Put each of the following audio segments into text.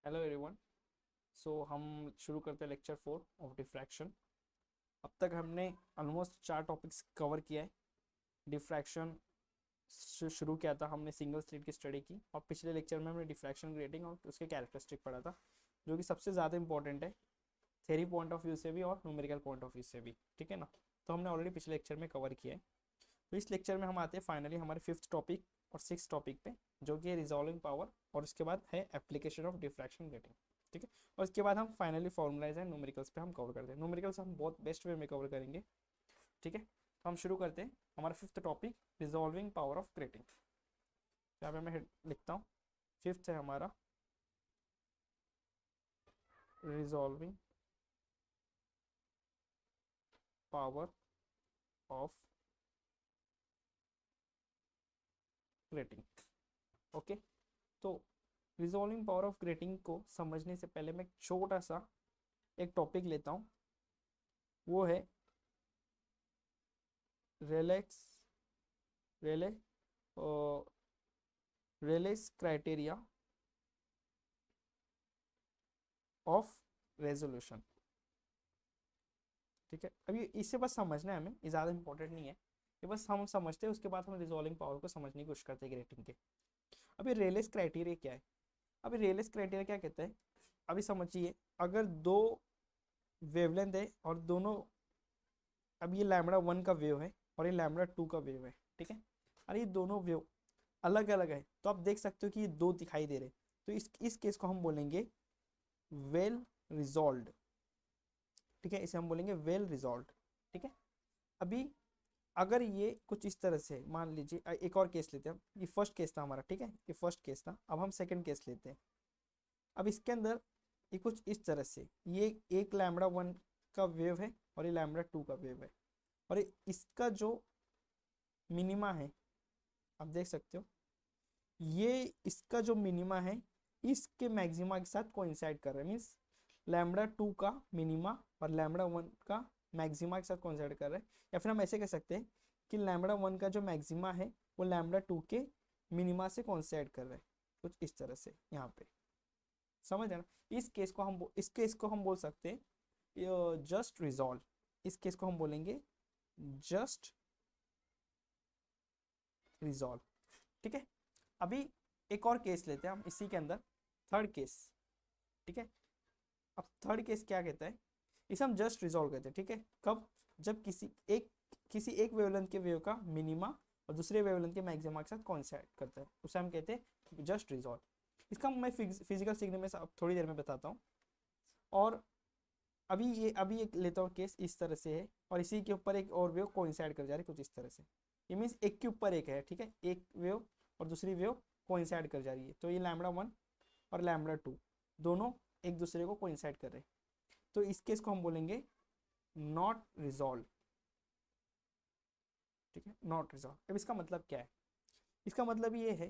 Hello everyone. हम शुरू करते हैं लेक्चर 4 ऑफ डिफ्रैक्शन। अब तक हमने ऑलमोस्ट 4 टॉपिक्स कवर किया है। डिफ्रैक्शन शुरू किया था हमने, सिंगल स्लिट की स्टडी की, और पिछले लेक्चर में हमने डिफ्रैक्शन ग्रेटिंग और उसके कैरेक्टरिस्टिक पढ़ा था, जो कि सबसे ज़्यादा इंपॉर्टेंट है थ्योरी पॉइंट ऑफ व्यू से भी और न्यूमेरिकल पॉइंट ऑफ व्यू से भी। ठीक है ना? तो हमने ऑलरेडी पिछले लेक्चर में कवर किया है। तो इस लेक्चर में हम आते हैं फाइनली हमारे 5th टॉपिक और 6th टॉपिक पे, जो कि है रिजॉल्विंग पावर, और उसके बाद है एप्लीकेशन ऑफ डिफ्रैक्शन ग्रेटिंग। ठीक है? और उसके बाद हम फाइनली फॉर्मुलाइज एंड न्यूमेरिकल्स पे हम कवर करते हैं। न्यूमेरिकल्स हम बहुत बेस्ट वे में कवर करेंगे। ठीक है? तो हम शुरू करते हैं हमारा 5th topic, resolving power of grating. यहाँ पे मैं लिखता हूँ, 5th है हमारा resolving power of grating. Okay? तो रिजॉल्विंग पावर ऑफ ग्रेटिंग को समझने से पहले मैं छोटा सा एक टॉपिक लेता हूँ, वो है रेलेक्स रेले रेलेस क्राइटेरिया ऑफ रेजोल्यूशन। ठीक है? अभी इससे बस समझना है हमें, ये ज़्यादा इंपॉर्टेंट नहीं है, ये बस हम समझते हैं, उसके बाद हम रिजॉल्विंग पावर को समझने की कोशिश करते हैं ग्रेटिंग के। अभी रेलेस क्राइटेरिया क्या है? अभी रेलेस क्राइटेरिया क्या कहता है? अभी समझिए, अगर दो वेवलेंथ है और दोनों, अब ये लैम्बडा 1 का वेव है और ये लैम्बडा 2 का वेव है। ठीक है? और ये दोनों वेव अलग अलग है, तो आप देख सकते हो कि ये दो दिखाई दे रहे, तो इस केस को हम बोलेंगे वेल रिजॉल्व्ड। ठीक है? इसे हम बोलेंगे वेल रिजॉल्व्ड। ठीक है? अभी अगर ये कुछ इस तरह से मान लीजिए, एक और केस लेते हैं। ये फर्स्ट केस था हमारा, ठीक है? ये फर्स्ट केस था। अब हम सेकंड केस लेते हैं। अब इसके अंदर ये कुछ इस तरह से, ये एक लैम्बडा 1 का वेव है और ये लैम्बडा 2 का वेव है, और इसका जो मिनिमा है, आप देख सकते हो, ये इसका जो मिनिमा है इसके मैक्सिमा के साथ कोइंसाइड कर रहा है। मीन्स लैम्बडा 2 का मिनिमा और लैम्बडा 1 का मैक्सिमा के साथ कोइंसाइड कर रहा है। या फिर हम ऐसे कह सकते हैं कि लैम्बडा 1 का जो मैक्सिमा है वो लैम्बडा 2 के मिनिमा से कोइंसाइड कर रहा है, कुछ इस तरह से। यहाँ पे समझ है ना? इस केस को हम बोल सकते हैं जस्ट रिजॉल्व। इस केस को हम बोलेंगे जस्ट रिजॉल्व। ठीक है? अभी एक और केस लेते हैं हम इसी के अंदर, थर्ड केस। ठीक है? अब थर्ड केस क्या कहता है? इसे हम जस्ट रिजॉल्व कहते हैं। ठीक है? कब? जब किसी एक वेवलेंथ के वेव का मिनिमा और दूसरे वेवलेंथ के मैक्सिमा के साथ कोइंसाइड करता है, उसे हम कहते हैं जस्ट रिजॉल्व। इसका मैं फिजिकल सीखने में अब थोड़ी देर में बताता हूँ। और अभी एक लेता हूँ केस इस तरह से है, और इसी के ऊपर एक और वेव कोइंसाइड कर जा रही है कुछ इस तरह से। ये मीन्स एक के ऊपर एक है। ठीक है? एक वेव और दूसरी वेव कोइंसाइड कर जा रही है, तो ये लैम्बडा 1 और लैम्बडा 2 दोनों एक दूसरे को कोइंसाइड कर रहे हैं। तो इस केस को हम बोलेंगे नॉट रिजॉल्व। ठीक है? Not resolve. अब इसका मतलब क्या है? इसका मतलब ये है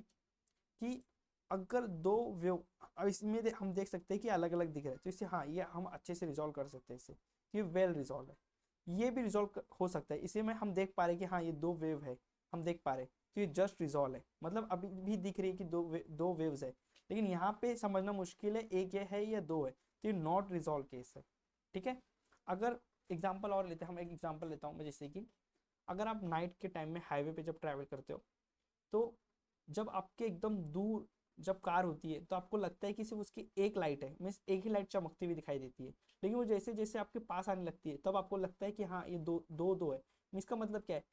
कि अगर दो वेव, अब इसमें हम देख सकते हैं कि अलग अलग दिख रहे हैं, तो इससे हाँ, ये हम अच्छे से रिजॉल्व कर सकते हैं इसे, ये वेल रिजॉल्व है। ये भी रिजॉल्व हो सकता है, इसी में हम देख पा रहे हैं कि हाँ ये दो वेव है, हम देख पा रहे हैं, तो ये जस्ट रिजॉल्व है। मतलब अभी भी दिख रही है कि दो वेव्स है, लेकिन यहाँ पे समझना मुश्किल है एक ये है या दो है, तो ये नॉट रिजॉल्व केस है। ठीक है? अगर एग्जाम्पल और लेते हैं, हम एक एग्जाम्पल लेता हूँ मैं, जैसे कि अगर आप नाइट के टाइम में हाईवे पे जब ट्रैवल करते हो, तो जब आपके एकदम दूर जब कार होती है, तो आपको लगता है कि सिर्फ उसकी एक लाइट है, मीन्स एक ही लाइट चमकती हुई दिखाई देती है। लेकिन वो जैसे जैसे आपके पास आने लगती है, तब आपको लगता है कि हाँ ये दो दो दो है। इसका मतलब क्या है?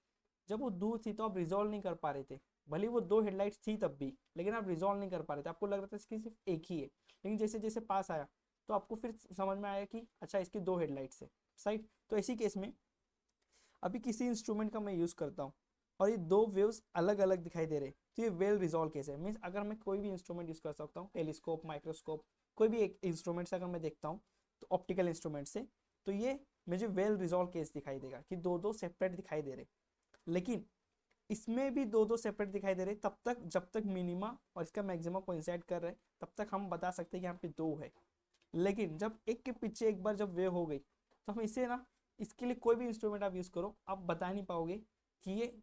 जब वो दूर थी तो आप रिजॉल्व नहीं कर पा रहे थे, भले वो दो हेडलाइट्स थी तब भी, लेकिन आप रिजॉल्व नहीं कर पा रहे थे, आपको लग रहा था इसकी सिर्फ एक ही है। लेकिन जैसे जैसे पास आया, तो आपको फिर समझ में आया कि अच्छा इसकी दो हेडलाइट्स है। साइड तो इसी केस में अभी किसी इंस्ट्रूमेंट का मैं यूज़ करता हूँ और ये दो वेव्स अलग अलग दिखाई दे रहे, तो ये वेल रिजॉल्व केस है। मीन्स अगर मैं कोई भी इंस्ट्रूमेंट यूज़ कर सकता हूँ, टेलीस्कोप, माइक्रोस्कोप, कोई भी एक इंस्ट्रूमेंट से अगर मैं देखता हूँ, तो ऑप्टिकल इंस्ट्रूमेंट से, तो ये मुझे वेल रिजॉल्व केस दिखाई देगा कि दो दो सेपरेट दिखाई दे रहे। लेकिन इसमें भी दो दो सेपरेट दिखाई दे रहे तब तक, जब तक मिनिमा और इसका मैक्सिमा कोइंसाइड कर रहे हैं, तब तक हम बता सकते हैं कि यहाँ पे दो है। लेकिन जब एक के पीछे एक बार जब वेव हो गई, तो हम इसे ना, इसके लिए कोई भी इंस्ट्रूमेंट आप यूज करो, आप बता नहीं पाओगे कि ये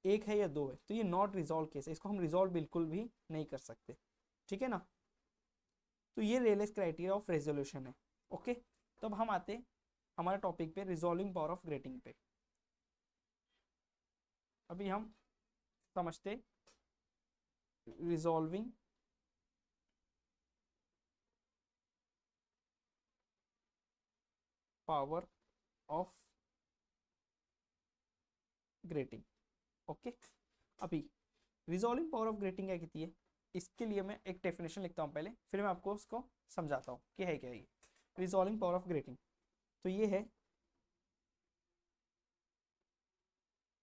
एक है या दो है, तो ये नॉट रिजॉल्व केस है, इसको हम रिजॉल्व बिल्कुल भी नहीं कर सकते। ठीक है ना? तो ये रेलेस क्राइटेरिया ऑफ रेजोल्यूशन है। ओके, तो अब हम आते हमारे टॉपिक पे, रिजॉल्विंग पावर ऑफ ग्रेटिंग पे। अभी हम समझते resolving power of grating. Okay, अभी रिजॉल्विंग पावर ऑफ ग्रेटिंग क्या कहती है, इसके लिए मैं एक डेफिनेशन लिखता हूँ पहले, फिर मैं आपको उसको समझाता हूँ कि है क्या ये रिजॉल्विंग पावर ऑफ ग्रेटिंग। तो ये है,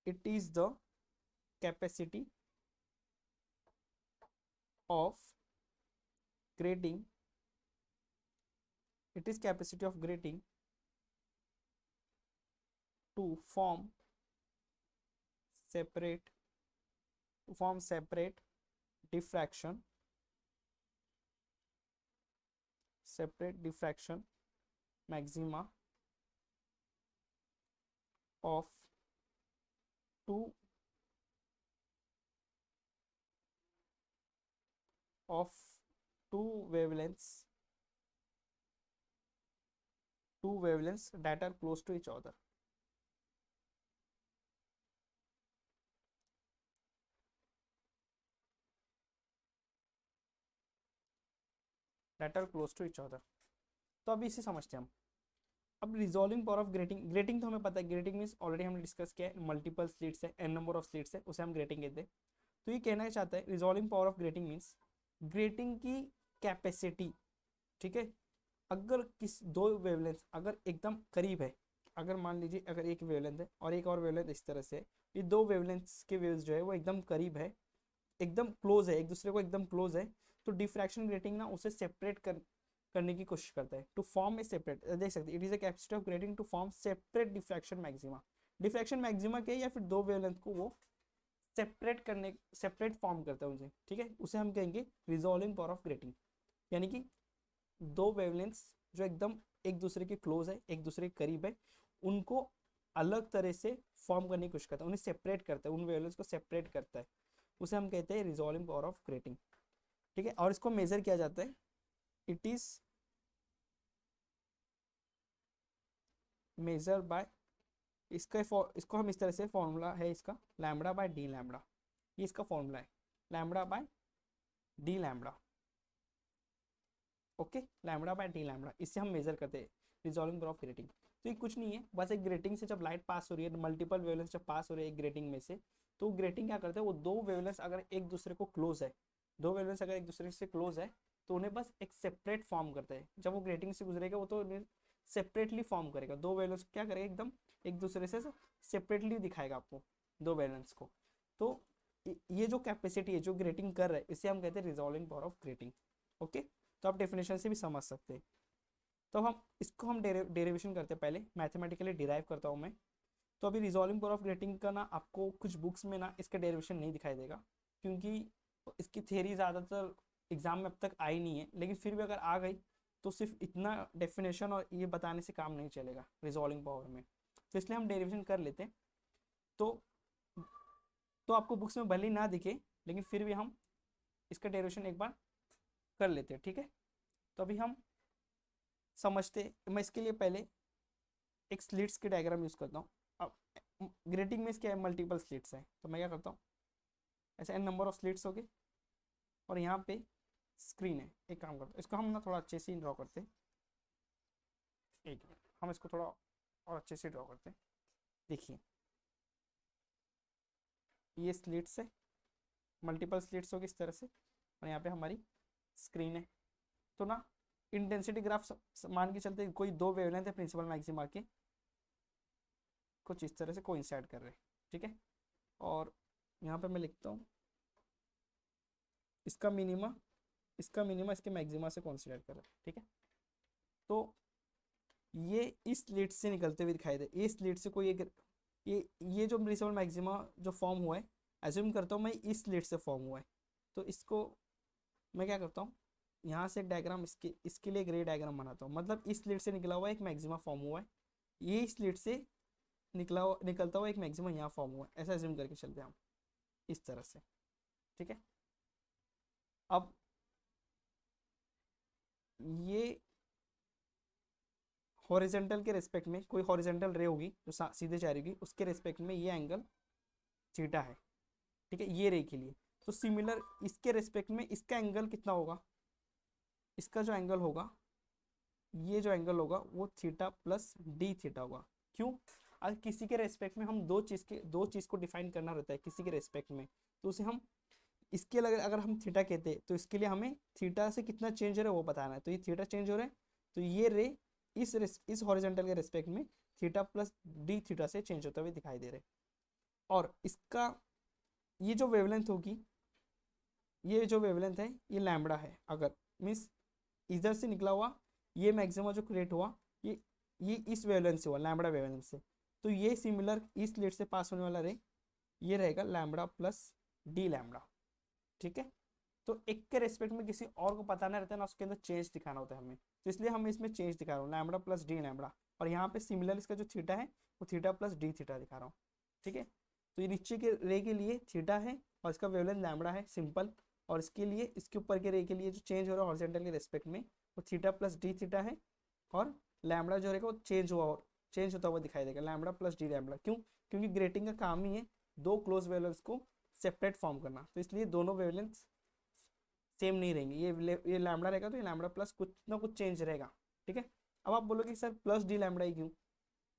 it is the capacity of grating, it is capacity of grating to form separate diffraction maxima of two wavelengths that are close to each other. तो अभी इसे समझते हैं हम। अब रिजॉल्विंग पावर ऑफ ग्रेटिंग तो हमें पता है, ग्रेटिंग मीन्स ऑलरेडी हमने डिस्कस किया है, मल्टीपल स्लिट्स है, n नंबर ऑफ स्लिट्स है, उसे हम ग्रेटिंग कहते हैं। तो ये कहना चाहता है resolving power of grating means grating की कैपेसिटी, ठीक है, अगर किस दो वेवलेंथ अगर एकदम करीब है, अगर मान लीजिए अगर एक वेवलेंथ है और एक और वेवलेंथ इस तरह से, ये दो वेवलेंथ्स के वेव्स जो है वो एकदम करीब है, एकदम क्लोज है, एक दूसरे को एकदम क्लोज है, तो डिफ्रैक्शन ग्रेटिंग ना उसे सेपरेट करने की कोशिश करता है, टू फॉर्म ए सेपरेट, देख सकते हैं, it is a capacity of grating to form separate diffraction maxima. Diffraction maxima के या फिर दो वेवलेंथ को वो सेपरेट फॉर्म करता है उसे, ठीक है, उसे हम कहेंगे रिजॉल्विंग पावर ऑफ ग्रेटिंग। यानी कि दो वेवलेंथ्स जो एकदम एक दूसरे के क्लोज है, एक दूसरे के करीब है, उनको अलग तरह से फॉर्म करने की कोशिश करता है, उन्हें सेपरेट करता है, उन वेवलेंथ्स को सेपरेट करता है, उसे हम कहते हैं रिजॉल्विंग पावर ऑफ ग्रेटिंग, ठीक है। और इसको मेजर किया जाता है, इट इज मेजर बाय, इसको हम इस तरह से, फॉर्मूला है इसका लैम्बडा बाय डी लैम्बडा, ये इसका फॉर्मूला है lambda by D lambda. Okay, lambda by D lambda, इससे हम मेजर करते हैं रिजॉल्विंग पावर ऑफ ग्रेटिंग। तो ये कुछ नहीं है, बस एक ग्रेटिंग से जब लाइट पास हो रही है, मल्टीपल वेवलेंथ जब पास हो रही है एक ग्रेटिंग में से, तो ग्रेटिंग क्या करते हैं, वो दो वेवलेंथ अगर एक दूसरे को क्लोज है, दो वेवलेंथ अगर एक दूसरे से क्लोज है, तो उन्हें बस एक सेपरेट फॉर्म करते हैं। जब वो ग्रेटिंग से गुजरेगा वो तो सेपरेटली फॉर्म करेगा, दो वेवलेंथ क्या करेगा, एकदम एक दूसरे से सेपरेटली दिखाएगा आपको दो वेवलेंथ को। तो ये जो कैपेसिटी है जो ग्रेटिंग कर रहा है, इसे हम कहते हैं resolving power of grating. Okay, तो आप डेफिनेशन से भी समझ सकते हैं। तो हम इसको हम डेरिवेशन करते हैं, पहले मैथमेटिकली डिराइव करता हूँ मैं। तो अभी रिजॉल्विंग पावर ऑफ ग्रेटिंग का ना आपको कुछ बुक्स में ना इसका डेरिवेशन नहीं दिखाई देगा, क्योंकि इसकी थ्योरी ज़्यादातर एग्जाम में अब तक आई नहीं है, लेकिन फिर भी अगर आ गई तो सिर्फ इतना डेफिनेशन और ये बताने से काम नहीं चलेगा रिजॉल्विंग पावर में, तो इसलिए हम डेरिवेशन कर लेते हैं। तो आपको बुक्स में भले ही ना दिखे, लेकिन फिर भी हम इसका डेरिवेशन एक बार कर लेते हैं, ठीक है। तो अभी हम समझते, मैं इसके लिए पहले एक स्लिट्स की डायग्राम यूज़ करता हूँ। अब ग्रेटिंग में क्या है, मल्टीपल स्लिट्स है, तो मैं क्या करता हूँ, ऐसे n नंबर ऑफ स्लिट्स हो गए और यहाँ पे स्क्रीन है। एक काम करते हैं, इसको हम ना थोड़ा अच्छे से ड्रॉ करते हैं, एक मिनट, हम इसको थोड़ा और अच्छे से ड्रॉ करते हैं। देखिए ये स्लिट्स है, मल्टीपल स्लिट्स होगी इस तरह से, और यहाँ पे हमारी स्क्रीन है। तो ना इंटेंसिटी ग्राफ मान के चलते कोई दो वेवलेंथ है प्रिंसिपल मैक्सिमा के, कुछ इस तरह से कोइंसाइड कर रहे हैं, ठीक है। और यहाँ पे मैं लिखता हूँ इसका मिनिमा इसके मैक्सिमा से कोइंसाइड कर रहा है, ठीक है। तो ये इस स्लिट से निकलते हुए दिखाई दे, ये स्लिट से कोई एक ये जो प्रिंसिपल मैक्सिमा जो फॉर्म हुआ है, एज्यूम करता हूँ मैं इस स्लिट से फॉर्म हुआ है। तो इसको मैं क्या करता हूँ, यहाँ से एक डायग्राम इसके लिए एक रे डायग्राम बनाता हूँ, मतलब इस स्लिट से निकला हुआ एक मैक्सिमा फॉर्म हुआ है, ये स्लिट से निकलता हुआ एक मैक्सिमा यहाँ फॉर्म हुआ है, ऐसा एज्यूम करके चलते हैं हम इस तरह से, ठीक है। अब ये हॉरिजेंटल के रेस्पेक्ट में कोई हॉरिजेंटल रे होगी जो सीधे जा रही होगी, उसके रेस्पेक्ट में ये एंगल थीटा है, ठीक है, ये रे के लिए। तो सिमिलर इसके रेस्पेक्ट में इसका एंगल कितना होगा, इसका जो एंगल होगा, ये जो एंगल होगा वो थीटा प्लस डी थीटा होगा। क्यों? अगर किसी के रेस्पेक्ट में हम दो चीज को डिफाइन करना रहता है किसी के रेस्पेक्ट में, तो उसे हम इसके अगर हम थीटा कहते हैं तो इसके लिए हमें थीटा से कितना चेंज हो रहा है वो बताना है। तो ये थीटा चेंज हो रहा है, तो ये रे इस हॉरिजॉन्टल के रेस्पेक्ट में थीटा प्लस डी थीटा से चेंज होते हुए दिखाई दे रहे। और इसका ये जो वेवलेंथ होगी, ये जो वेवलेंथ है ये लैम्बडा है। अगर मीन्स इधर से निकला हुआ ये मैक्सिमा जो क्रिएट हुआ ये इस वेवलेंथ से हुआ, लैम्बडा वेवलेंथ से। तो ये सिमिलर इस स्लिट से पास होने वाला रे ये रहेगा लैम्बडा प्लस डी लैम्बडा, ठीक है। तो एक के रेस्पेक्ट में किसी और को पता नहीं रहता है ना, उसके अंदर चेंज दिखाना होता है हमें, तो इसलिए हम इसमें चेंज दिखा रहा हूँ लैम्बडा प्लस डी लैम्बडा। और यहाँ पे सिमिलर इसका जो थीटा है वो थीटा प्लस डी थीटा दिखा रहा हूँ, ठीक है। तो ये नीचे के रे के लिए थीटा है और इसका वेवलेंथ लैम्बडा है, सिंपल। और इसके लिए इसके ऊपर के रे के लिए जो चेंज हो रहा है हॉरिजॉन्टल के रेस्पेक्ट में वो थीटा प्लस डी थीटा है। और लैम्बडा जो रहेगा वो चेंज होता हुआ दिखाई देगा, लैम्बडा प्लस डी लैम्बडा। क्यों? क्योंकि ग्रेटिंग का काम ही है दो क्लोज वेवलेंथ्स को सेपरेट फॉर्म करना, तो इसलिए दोनों वेवलेंथ्स सेम नहीं रहेंगे। ये लैम्बडा रहेगा तो ये लैम्बडा प्लस कुछ ना कुछ चेंज रहेगा, ठीक है। अब आप बोलोगे सर प्लस डी लैम्बडा ही क्यों?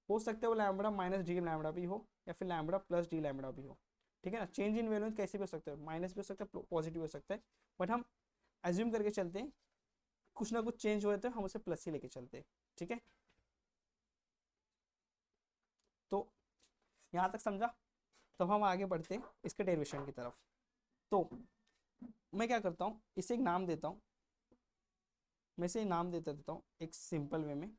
हो सकता है वो लैम्बडा माइनस डी लैम्बडा भी हो या फिर लैम्बडा प्लस डी लैम्बडा भी हो, ठीक है ना। चेंज इन वेवलेंथ कैसे भी हो सकता है, माइनस भी हो सकता है पॉजिटिव हो सकता है, बट हम एज्यूम करके चलते हैं कुछ ना कुछ चेंज हुए तो हम उसे प्लस ही लेके चलते हैं, ठीक है। तो यहाँ तक समझा? तो हम आगे बढ़ते हैं इसके डेरिवेशन की तरफ। तो मैं क्या करता हूँ, इसे एक नाम देता हूँ, मैं इसे नाम देता हूँ एक सिंपल वे में।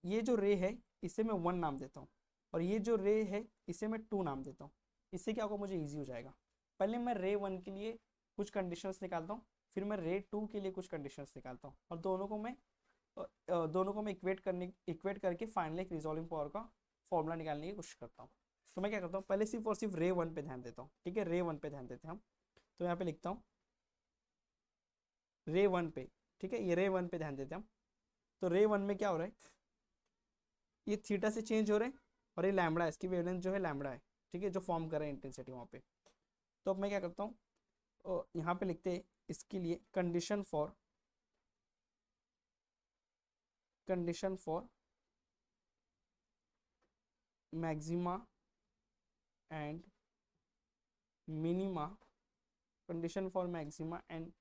ये जो रे है इसे मैं 1 नाम देता हूँ और ये जो रे है इसे मैं 2 नाम देता हूँ। इससे क्या होगा, मुझे इजी हो जाएगा। पहले मैं रे 1 के लिए कुछ कंडीशंस निकालता हूँ, फिर मैं रे 2 के लिए कुछ कंडीशंस निकालता हूँ और दोनों को मैं इक्वेट करके फाइनली एक रिजॉल्विंग पावर का फॉर्मूला निकालने की कोशिश करता हूँ। तो मैं क्या करता हूँ, पहले सिर्फ और सिर्फ रे 1 पे ध्यान देता हूँ, ठीक है। रे 1 पे ध्यान देते हैं हम। तो यहाँ पे लिखता हूँ रे 1 पे, ठीक है, ये रे 1 पे ध्यान देते हैं हम। तो रे 1 में क्या हो रहा है, ये थीटा से चेंज हो रहे हैं और ये लैम्बडा है, इसकी वेवलेंथ जो है लैम्बडा है, ठीक है, जो फॉर्म कर रहा है इंटेंसिटी वहाँ पे। तो अब मैं क्या करता हूँ, यहाँ पे लिखते हैं इसके लिए condition for maxima and minima, condition for maxima and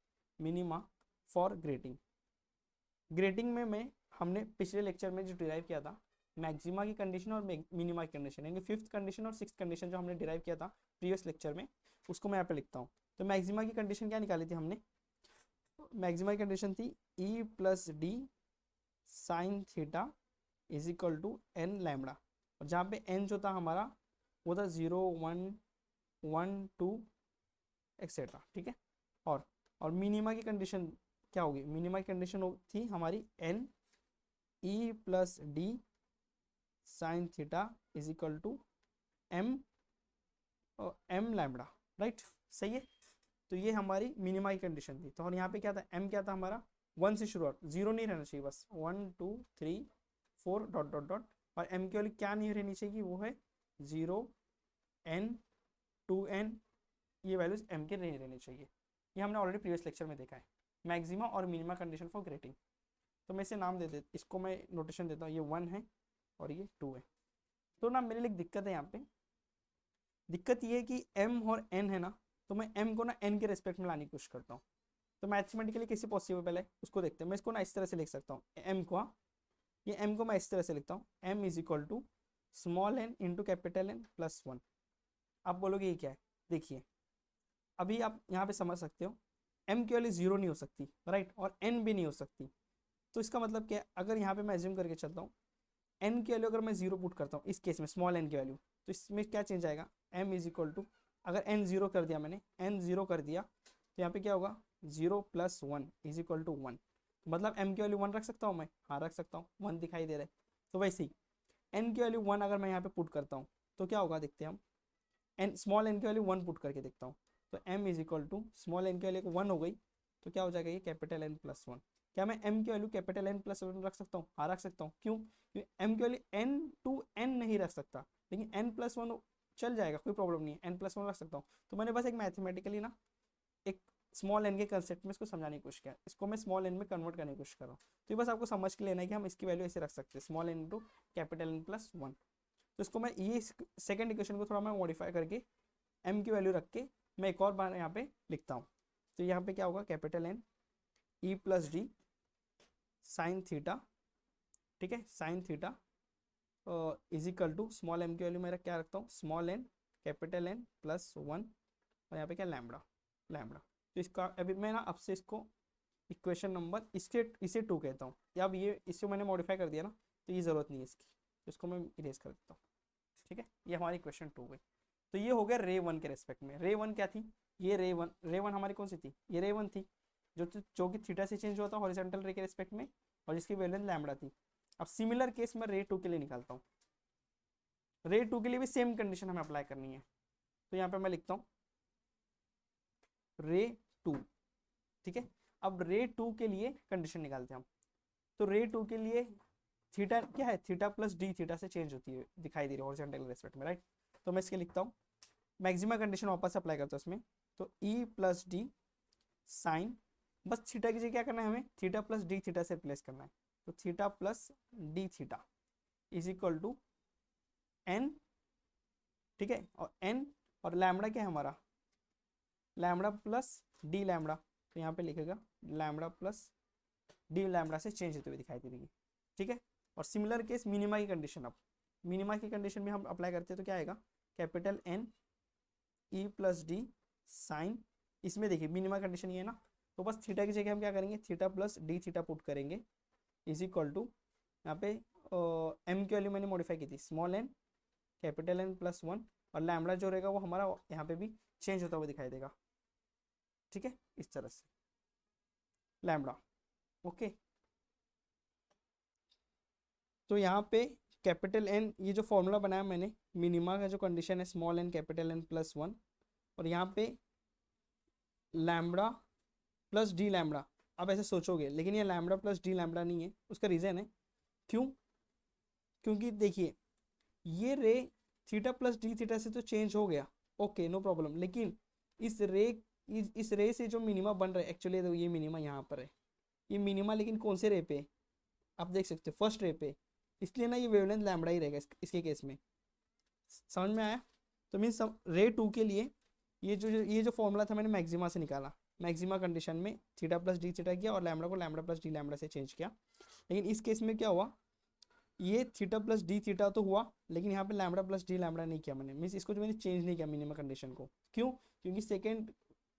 minima for grating में हमने पिछले लेक्चर में जो डिराइव किया था मैक्सिमा की कंडीशन और मिनिमा की कंडीशन, यानी 5th कंडीशन और 6th कंडीशन जो हमने डिराइव किया था प्रीवियस लेक्चर में, उसको मैं यहाँ पे लिखता हूँ। तो मैक्सिमा की कंडीशन क्या निकाली थी हमने, मैक्सिमा की कंडीशन थी E plus D sine theta is equal to N lambda, और जहाँ पे एन जो था हमारा वो था 0 1 1 2 एक्सेट्रा, ठीक है। और मिनिमा की कंडीशन क्या होगी, मिनिमा की कंडीशन थी हमारी N E plus D sine theta is equal to M lambda, right, सही है। तो ये हमारी मिनिमा की कंडीशन थी। तो और यहाँ पे क्या था, एम क्या था हमारा 1 से शुरुआत, 0 नहीं रहना चाहिए, बस 1 2 3 4 डॉट डॉट डॉट, और एम की वाली क्या नहीं रहनी चाहिए, वो है 0 n 2n, ये वैल्यूज एम के नहीं रहनी चाहिए। ये हमने ऑलरेडी प्रीवियस लेक्चर में देखा है, मैक्सिमा और मिनिमा कंडीशन फॉर ग्रेटिंग। तो मैं इसे नाम इसको मैं नोटेशन देता हूँ, ये 1 है और ये 2 है। तो ना मेरे लिए एक दिक्कत है यहाँ पे, दिक्कत ये है कि m और n है ना, तो मैं m को ना n के रेस्पेक्ट में लाने की कोशिश करता हूँ। तो मैथमेटिकली कैसे पॉसिबल है उसको देखते हैं। मैं इसको ना इस तरह से लिख सकता हूँ, m को, ये m को मैं इस तरह से लिखता हूँ, m is equal to small n into capital N plus 1। आप बोलोगे ये क्या है, देखिए अभी आप यहाँ पे समझ सकते हो m की वैल्यू 0 नहीं हो सकती, राइट, और n भी नहीं हो सकती। तो इसका मतलब क्या है, अगर यहाँ पे मैं एज्यूम करके चलता हूँ n की वैल्यू अगर मैं 0 पुट करता हूँ इस केस में, स्मॉल n की वैल्यू, तो इसमें क्या चेंज आएगा, m इज इक्वल टू, अगर n 0 कर दिया मैंने, n 0 कर दिया तो यहाँ पे क्या होगा 0 प्लस 1 इज इक्वल टू 1। मतलब m की वैल्यू 1 रख सकता हूँ मैं, हाँ रख सकता हूँ, 1 दिखाई दे रहा है। तो वैसे ही n की वैल्यू 1 अगर मैं यहाँ पे पुट करता हूँ तो क्या होगा, देखते हैं हम, स्मॉल n की वैल्यू 1 पुट करके देखता हूँ। तो m is equal to small n की वैल्यू 1 हो गई, तो क्या हो जाएगा ये कैपिटल एन प्लस वन। क्या मैं m की value capital N plus one रख सकता हूँ? हाँ रख सकता हूँ। क्यों? क्योंकि m की वैल्यू n टू n नहीं रख सकता, लेकिन n प्लस वन चल जाएगा, कोई प्रॉब्लम नहीं है, n प्लस वन रख सकता हूँ। तो मैंने बस एक मैथमेटिकली ना एक स्मॉल एन के कंसेप्ट में इसको समझाने की कोशिश किया, इसको मैं स्मॉल एन में कन्वर्ट करने की कोशिश कर रहा हूँ। तो ये बस आपको समझ के लेना है कि हम इसकी वैल्यू ऐसे रख सकते हैं, small N into capital N plus one. तो इसको मैं ये सेकंड इक्वेशन को थोड़ा मैं मॉडिफाई करके m की वैल्यू रख के मैं एक और बार यहाँ पे लिखता हूँ। तो यहाँ पे क्या होगा, capital N E plus D sine theta, ठीक है, sine theta is equal to small M की वैल्यू मेरा क्या रखता हूँ, small N capital N plus one, और यहाँ पे क्या लैम्बडा, लैम्बडा। तो इसका अभी मैं ना आपसे इसको इक्वेशन नंबर इसे टू कहता हूँ, या अब ये इससे मैंने मॉडिफाई कर दिया ना, तो ये ज़रूरत नहीं है इसकी, तो इसको मैं इरेज कर देता हूँ। ठीक है, ये हमारी इक्वेशन टू गई। तो ये हो गया रे वन के रेस्पेक्ट में। रे वन क्या थी, ये रे वन हमारी कौन सी थी, ये रे वन थी, जो कि थीटा से चेंज होता है हॉरिजॉन्टल रे के रेस्पेक्ट में, और जिसकी वैल्यू लैम्बडा थी। अब सिमिलर केस में रे टू के लिए निकालता हूँ। रे टू के लिए भी सेम कंडीशन हमें अप्लाई करनी है। तो यहाँ पे मैं लिखता हूँ रे टू, ठीक है। अब रे टू के लिए कंडीशन निकालते हैं हम। तो रे टू के लिए थीटा क्या है, थीटा प्लस डी थीटा से चेंज होती है, दिखाई दे रही है हॉरिजॉन्टल रेस्पेक्ट में, राइट। तो मैं इसके लिखता हूँ मैक्सिमा कंडीशन वापस अप्लाई करता हूँ इसमें। तो ई प्लस डी साइन, बस थीटा की जगह क्या करना है हमें, थीटा प्लस डी थीटा से रिप्लेस करना है। तो theta plus D theta is equal to N, ठीक है, और एन और लैम्बडा क्या है हमारा, लैम्बडा प्लस डी लैम्बडा। तो यहाँ पे लिखेगा लैम्बडा प्लस डी लैम्बडा से चेंज होते हुए दिखाई दे रही है, ठीक है। और सिमिलर केस मिनिमा की कंडीशन, अब मिनिमा की कंडीशन में हम अप्लाई करते हैं तो क्या आएगा, capital N E plus D sine, इसमें देखिए मिनिमा कंडीशन ये है ना, तो बस थीटा की जगह हम क्या करेंगे, theta plus D theta put करेंगे इज इक्वल टू, यहाँ पे एम की वैल्यू मैंने मॉडिफाई की थी small N capital N plus one, और लैम्बडा जो रहेगा वो हमारा यहाँ पे भी चेंज होता हुआ दिखाई देगा, ठीक है, इस तरह से लैम्बडा। ओके, तो यहाँ पे कैपिटल एन, ये जो फॉर्मूला बनाया मैंने, मिनिमा का जो कंडीशन है small N capital N plus one, और यहाँ पे लैम्बडा प्लस डी लैम्बडा। अब ऐसे सोचोगे, लेकिन ये लैम्बडा प्लस डी लैम्बडा नहीं है, उसका रीज़न है क्यों, क्योंकि देखिए ये रे थीटा प्लस डी थीटा से तो चेंज हो गया, ओके नो प्रॉब्लम, लेकिन इस रे से जो मिनिमा बन रहा है एक्चुअली, तो ये मिनिमा यहाँ पर है, ये मिनिमा लेकिन कौन से रे पे, आप देख सकते हो फर्स्ट रे पे, इसलिए ना ये वेवलेंथ लैम्बडा ही रहेगा इसके केस में। समझ में आया? तो मीन्स रे टू के लिए ये जो फॉर्मूला था मैंने मैक्सिमा से निकाला, मैक्सिमा कंडीशन में थीटा प्लस डी थीटा किया और लैम्बडा को लैम्बडा प्लस डी लैम्बडा से चेंज किया। लेकिन इस केस में क्या हुआ, ये थीटा प्लस डी थीटा तो हुआ, लेकिन यहाँ पे लैम्बडा प्लस डी लैम्बडा नहीं किया मैंने, मीन्स इसको जो मैंने चेंज नहीं किया मिनिमा कंडीशन को। क्यों? क्योंकि सेकेंड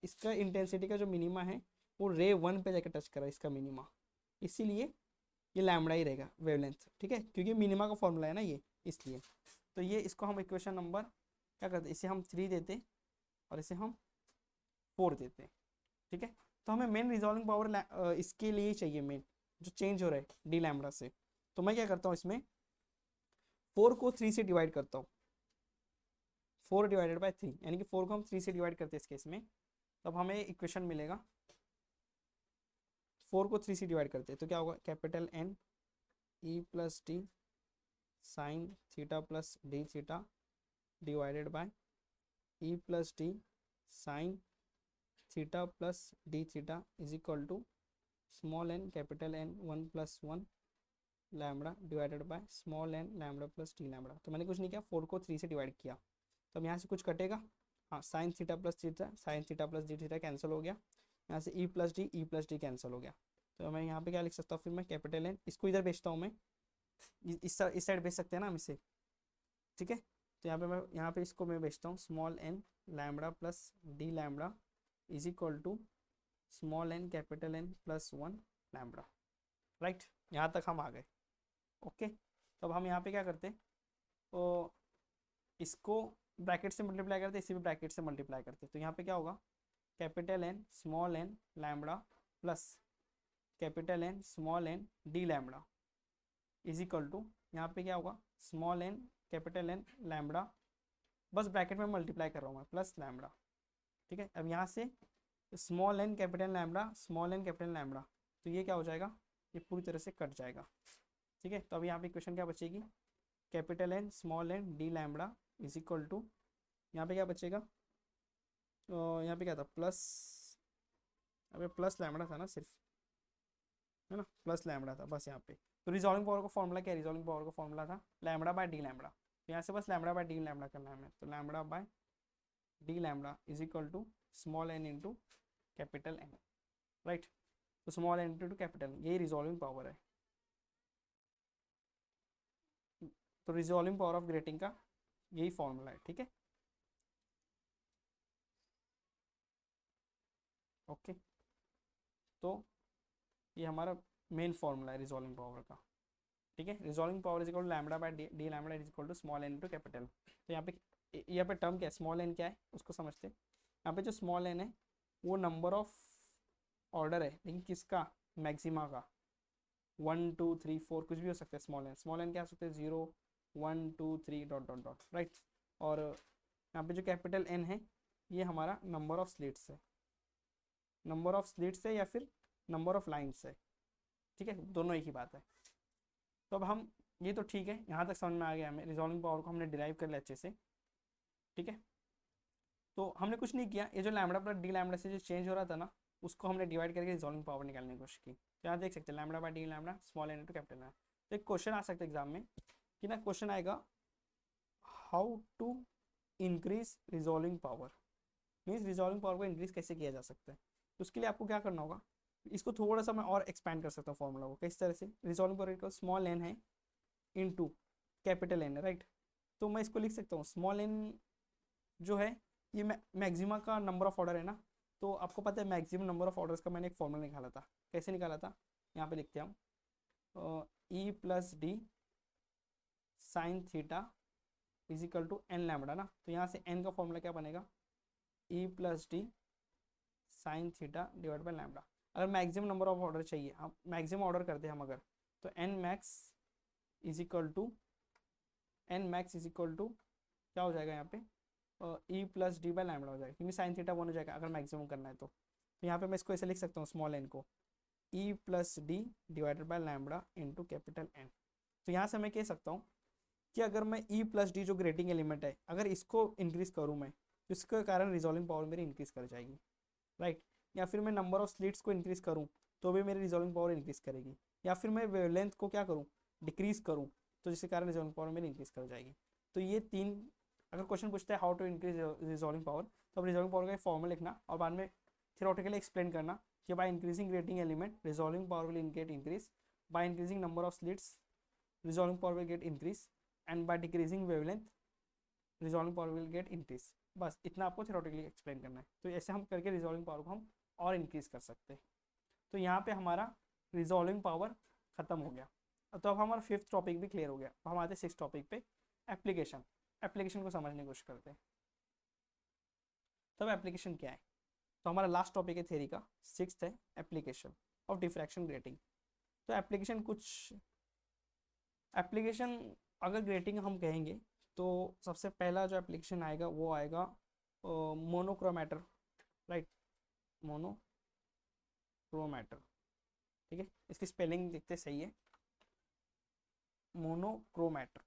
इसका इंटेंसिटी का जो मिनिमा है वो रे वन पे जाकर टच करा इसका मिनिमा, इसीलिए ये लैम्बडा ही रहेगा वेवलेंथ, ठीक है, क्योंकि मिनिमा का फॉर्मूला है ना ये, इसलिए। तो ये इसको हम इक्वेशन नंबर क्या करते, इसे हम 3 देते और इसे हम 4 देते हैं, ठीक है। तो हमें मेन रिजॉल्विंग पावर इसके लिए चाहिए, मेन जो चेंज हो रहा है डी लैम्बडा से। तो मैं क्या करता हूँ इसमें 4 को 3 से डिवाइड करता हूँ, 4 डिवाइडेड बाई 3, यानी कि 4 को हम 3 से डिवाइड करते हैं इस केस में, तब हमें इक्वेशन मिलेगा 4 को 3 से डिवाइड करते हैं तो क्या होगा, capital N E plus D sine theta plus D theta divided by E plus D sine theta plus D theta is equal to small N capital N one plus one lambda divided by small N lambda plus D lambda. तो मैंने कुछ नहीं किया, 4 को 3 से divide किया, तो अब यहाँ से कुछ कटेगा, हाँ sign theta plus theta, sign theta plus D theta cancel हो गया, यहाँ से ई प्लस डी कैंसिल हो गया। तो मैं यहाँ पे क्या लिख सकता हूँ, फिर मैं कैपिटल एन, इसको इधर भेजता हूँ मैं, इस साइड भेज सकते हैं ना हम इसे, ठीक है। तो यहाँ पे इसको मैं भेजता हूँ small N lambda plus D lambda is equal to small N capital N plus one lambda, right. यहाँ तक हम आ गए, ओके। तो अब हम यहाँ पे क्या करते, तो इसको ब्रैकेट से मल्टीप्लाई करते, इसी भी ब्रैकेट से मल्टीप्लाई करते, तो यहाँ पे क्या होगा, capital N small N lambda plus capital N small N D lambda is equal to, यहाँ पे क्या होगा, small N capital N lambda, बस ब्रैकेट में मल्टीप्लाई कर रहा हूँ मैं, प्लस लैम्बडा, ठीक है। अब यहाँ से small N capital lambda, small N capital lambda, तो ये क्या हो जाएगा, ये पूरी तरह से कट जाएगा। ठीक है, तो अब यहाँ पे इक्वेशन क्या बचेगी, capital N small N D lambda is equal to, यहाँ पे क्या बचेगा, यहाँ पे क्या था प्लस, अबे प्लस लैम्बडा था ना सिर्फ, है ना, प्लस लैम्बडा था बस यहाँ पे। तो रिजॉल्विंग पावर का फॉर्मूला क्या है, रिजॉल्विंग पावर का फॉर्मूला था लैम्बडा बाय डी लैम्बडा, तो यहाँ से बस लैम्बडा बाय डी लैम्बडा करना है हमें, तो lambda by D lambda is equal to small N into capital N, right. तो स्मॉल एन इंटू कैपिटल, यही रिजॉल्विंग पावर है। तो रिजॉल्विंग पावर ऑफ ग्रेटिंग का यही फॉर्मूला है, ठीक है। ओके, तो ये हमारा मेन फॉर्मूला है रिजॉल्विंग पावर का, ठीक है। Resolving power is equal to lambda by D lambda is equal to small N into capital. तो यहाँ पे टर्म क्या है, स्मॉल एन क्या है उसको समझते हैं। यहाँ पे जो स्मॉल एन है वो नंबर ऑफ ऑर्डर है, लेकिन किसका, मैक्सिमा का, 1 2 3 4 कुछ भी हो सकता है। स्मॉल एन क्या हो सकता है, 0 1 2 3 डॉट डॉट डॉट, राइट। और यहाँ पे जो कैपिटल एन है ये हमारा नंबर ऑफ स्लिट्स है, नंबर ऑफ स्लिट्स है या फिर नंबर ऑफ लाइन्स है, ठीक है, दोनों एक ही बात है। तो अब हम, ये तो ठीक है, यहाँ तक समझ में आ गया हमें, रिजॉल्विंग पावर को हमने डिराइव कर लिया अच्छे से, ठीक है। तो हमने कुछ नहीं किया, ये जो लैम्बडा प्लस डी लैम्बडा से जो चेंज हो रहा था ना, उसको हमने डिवाइड करके रिजॉल्विंग पावर निकालने की कोशिश की। तो यहाँ देख सकते हैं lambda by D lambda small N into capital N. तो एक क्वेश्चन आ सकता है एग्जाम में कि ना, क्वेश्चन आएगा how to increase resolving power, means resolving power को इंक्रीज कैसे किया जा सकता है। तो उसके लिए आपको क्या करना होगा, इसको थोड़ा सा मैं और एक्सपैंड कर सकता हूँ फॉर्मूला को, किस तरह से, resolving power equal small N है इनटू कैपिटल एन है, राइट। तो मैं इसको लिख सकता हूँ, स्मॉल एन जो है ये मैक्सिमा का नंबर ऑफ ऑर्डर है ना, तो आपको पता है मैक्सिमम नंबर ऑफ ऑर्डर्स का मैंने एक फॉर्मूला निकाला था, कैसे निकाला था, यहाँ पे लिखते हैं हम, E plus D sine theta is equal to N lambda ना, तो यहाँ से एन का फॉर्मूला क्या बनेगा, E plus D sine theta divide by lambda. अगर मैक्सिमम नंबर ऑफ ऑर्डर चाहिए, हम मैक्सिमम ऑर्डर करते हैं हम अगर, तो N max is equal to, N max is equal to क्या हो जाएगा यहाँ पे, E plus D by lambda हो जाएगा, क्योंकि साइन थीटा वन हो जाएगा अगर मैक्सिमम करना है तो। यहाँ पे मैं इसको ऐसे लिख सकता हूँ स्मॉल एन को E plus D divided by lambda into capital N. तो यहाँ से मैं कह सकता हूँ कि अगर मैं ई प्लस डी जो ग्रेटिंग एलिमेंट है, अगर इसको इंक्रीज करूँ मैं, तो इसके कारण रिजॉल्विंग पावर मेरी इंक्रीज कर जाएगी, राइट। या फिर मैं नंबर ऑफ स्लिट्स को इंक्रीज करूँ तो भी मेरी रिजॉल्विंग पावर इंक्रीज करेगी, या फिर मैं वेवलेंथ को क्या करूँ, डिक्रीज करूँ, तो जिसके कारण रिजॉल्विंग पावर मेरी इंक्रीज कर जाएगी। तो ये तीन, अगर क्वेश्चन पूछता है how to increase resolving power, तो अब रिजॉल्विंग पावर का फॉर्मूला लिखना और बाद में थियोरेटिकली एक्सप्लेन करना कि by increasing grating element resolving power will get increase, by increasing number of slits resolving power will get increase, and by decreasing wavelength resolving power will get increase. बस इतना आपको theoretically explain करना है। तो ऐसे हम करके रिजॉल्विंग पावर को हम और इंक्रीज कर सकते हैं। तो यहाँ पे हमारा रिजॉल्विंग पावर खत्म हो गया। तो अब हमारा फिफ्थ टॉपिक भी क्लियर हो गया। अब हम आते हैं सिक्स टॉपिक पे, एप्लीकेशन। एप्लीकेशन को समझने की कोशिश करते हैं। तब एप्लीकेशन क्या है, तो हमारा लास्ट टॉपिक है थ्योरी का, सिक्स्थ है एप्लीकेशन ऑफ डिफ्रैक्शन ग्रेटिंग। तो एप्लीकेशन कुछ, एप्लीकेशन अगर ग्रेटिंग हम कहेंगे तो सबसे पहला जो एप्लीकेशन आएगा वो आएगा मोनोक्रोमेटर, राइट, मोनोक्रोमेटर, ठीक है। इसकी स्पेलिंग देखते सही है, मोनोक्रोमेटर,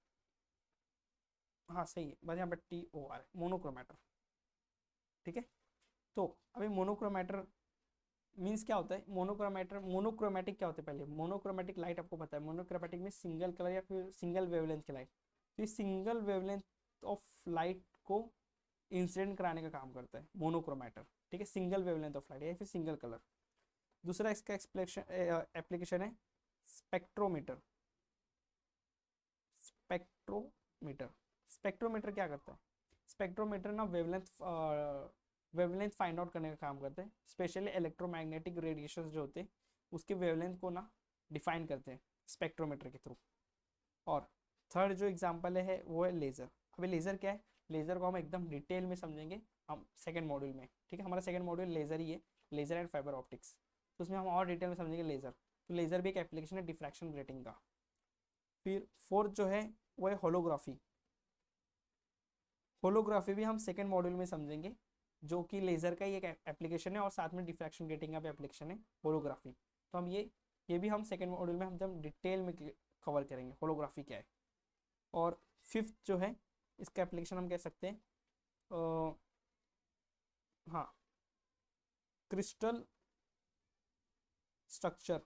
हाँ सही है, बस यहाँ पर TOR, मोनोक्रोमेटर, ठीक है। तो अभी मोनोक्रोमेटर मीन्स क्या होता है, मोनोक्रोमेटर, मोनोक्रोमेटिक क्या होता है, पहले मोनोक्रोमेटिक लाइट आपको पता है, मोनोक्रोमेटिक में सिंगल कलर या फिर सिंगल वेवलेंथ की लाइट। तो ये सिंगल वेवलेंथ ऑफ लाइट को इंसिडेंट कराने का काम करता है मोनोक्रोमेटर, ठीक है, सिंगल वेवलेंथ ऑफ लाइट या फिर सिंगल कलर। दूसरा इसका एप्लीकेशन है स्पेक्ट्रोमीटर। स्पेक्ट्रोमीटर, स्पेक्ट्रोमीटर क्या करता है, स्पेक्ट्रोमीटर ना वेवलेंथ फाइंड आउट करने का काम करते हैं, स्पेशली इलेक्ट्रोमैग्नेटिक रेडिएशन जो होते हैं उसके वेवलेंथ को ना डिफाइन करते हैं स्पेक्ट्रोमीटर के थ्रू। और थर्ड जो एग्जांपल है वो है लेज़र। अभी लेज़र क्या है, लेज़र को हम एकदम डिटेल में समझेंगे हम सेकंड मॉड्यूल में, ठीक है, हमारा सेकंड मॉड्यूल लेज़र ही है, लेज़र एंड फाइबर ऑप्टिक्स। तो उसमें हम और डिटेल में समझेंगे लेज़र। तो लेज़र भी एक एप्लीकेशन है डिफ्रैक्शन ग्रेटिंग का। फिर फोर्थ जो है वो है होलोग्राफी। होलोग्राफी भी हम सेकेंड मॉड्यूल में समझेंगे, जो कि लेज़र का ही एक एप्लीकेशन है और साथ में डिफ्रैक्शन ग्रेटिंग का भी एप्लीकेशन है, होलोग्राफी। तो हम ये भी हम सेकेंड मॉड्यूल में हम डिटेल में कवर करेंगे होलोग्राफी क्या है। और फिफ्थ जो है इसका एप्लीकेशन हम कह सकते हैं हाँ, क्रिस्टल स्ट्रक्चर।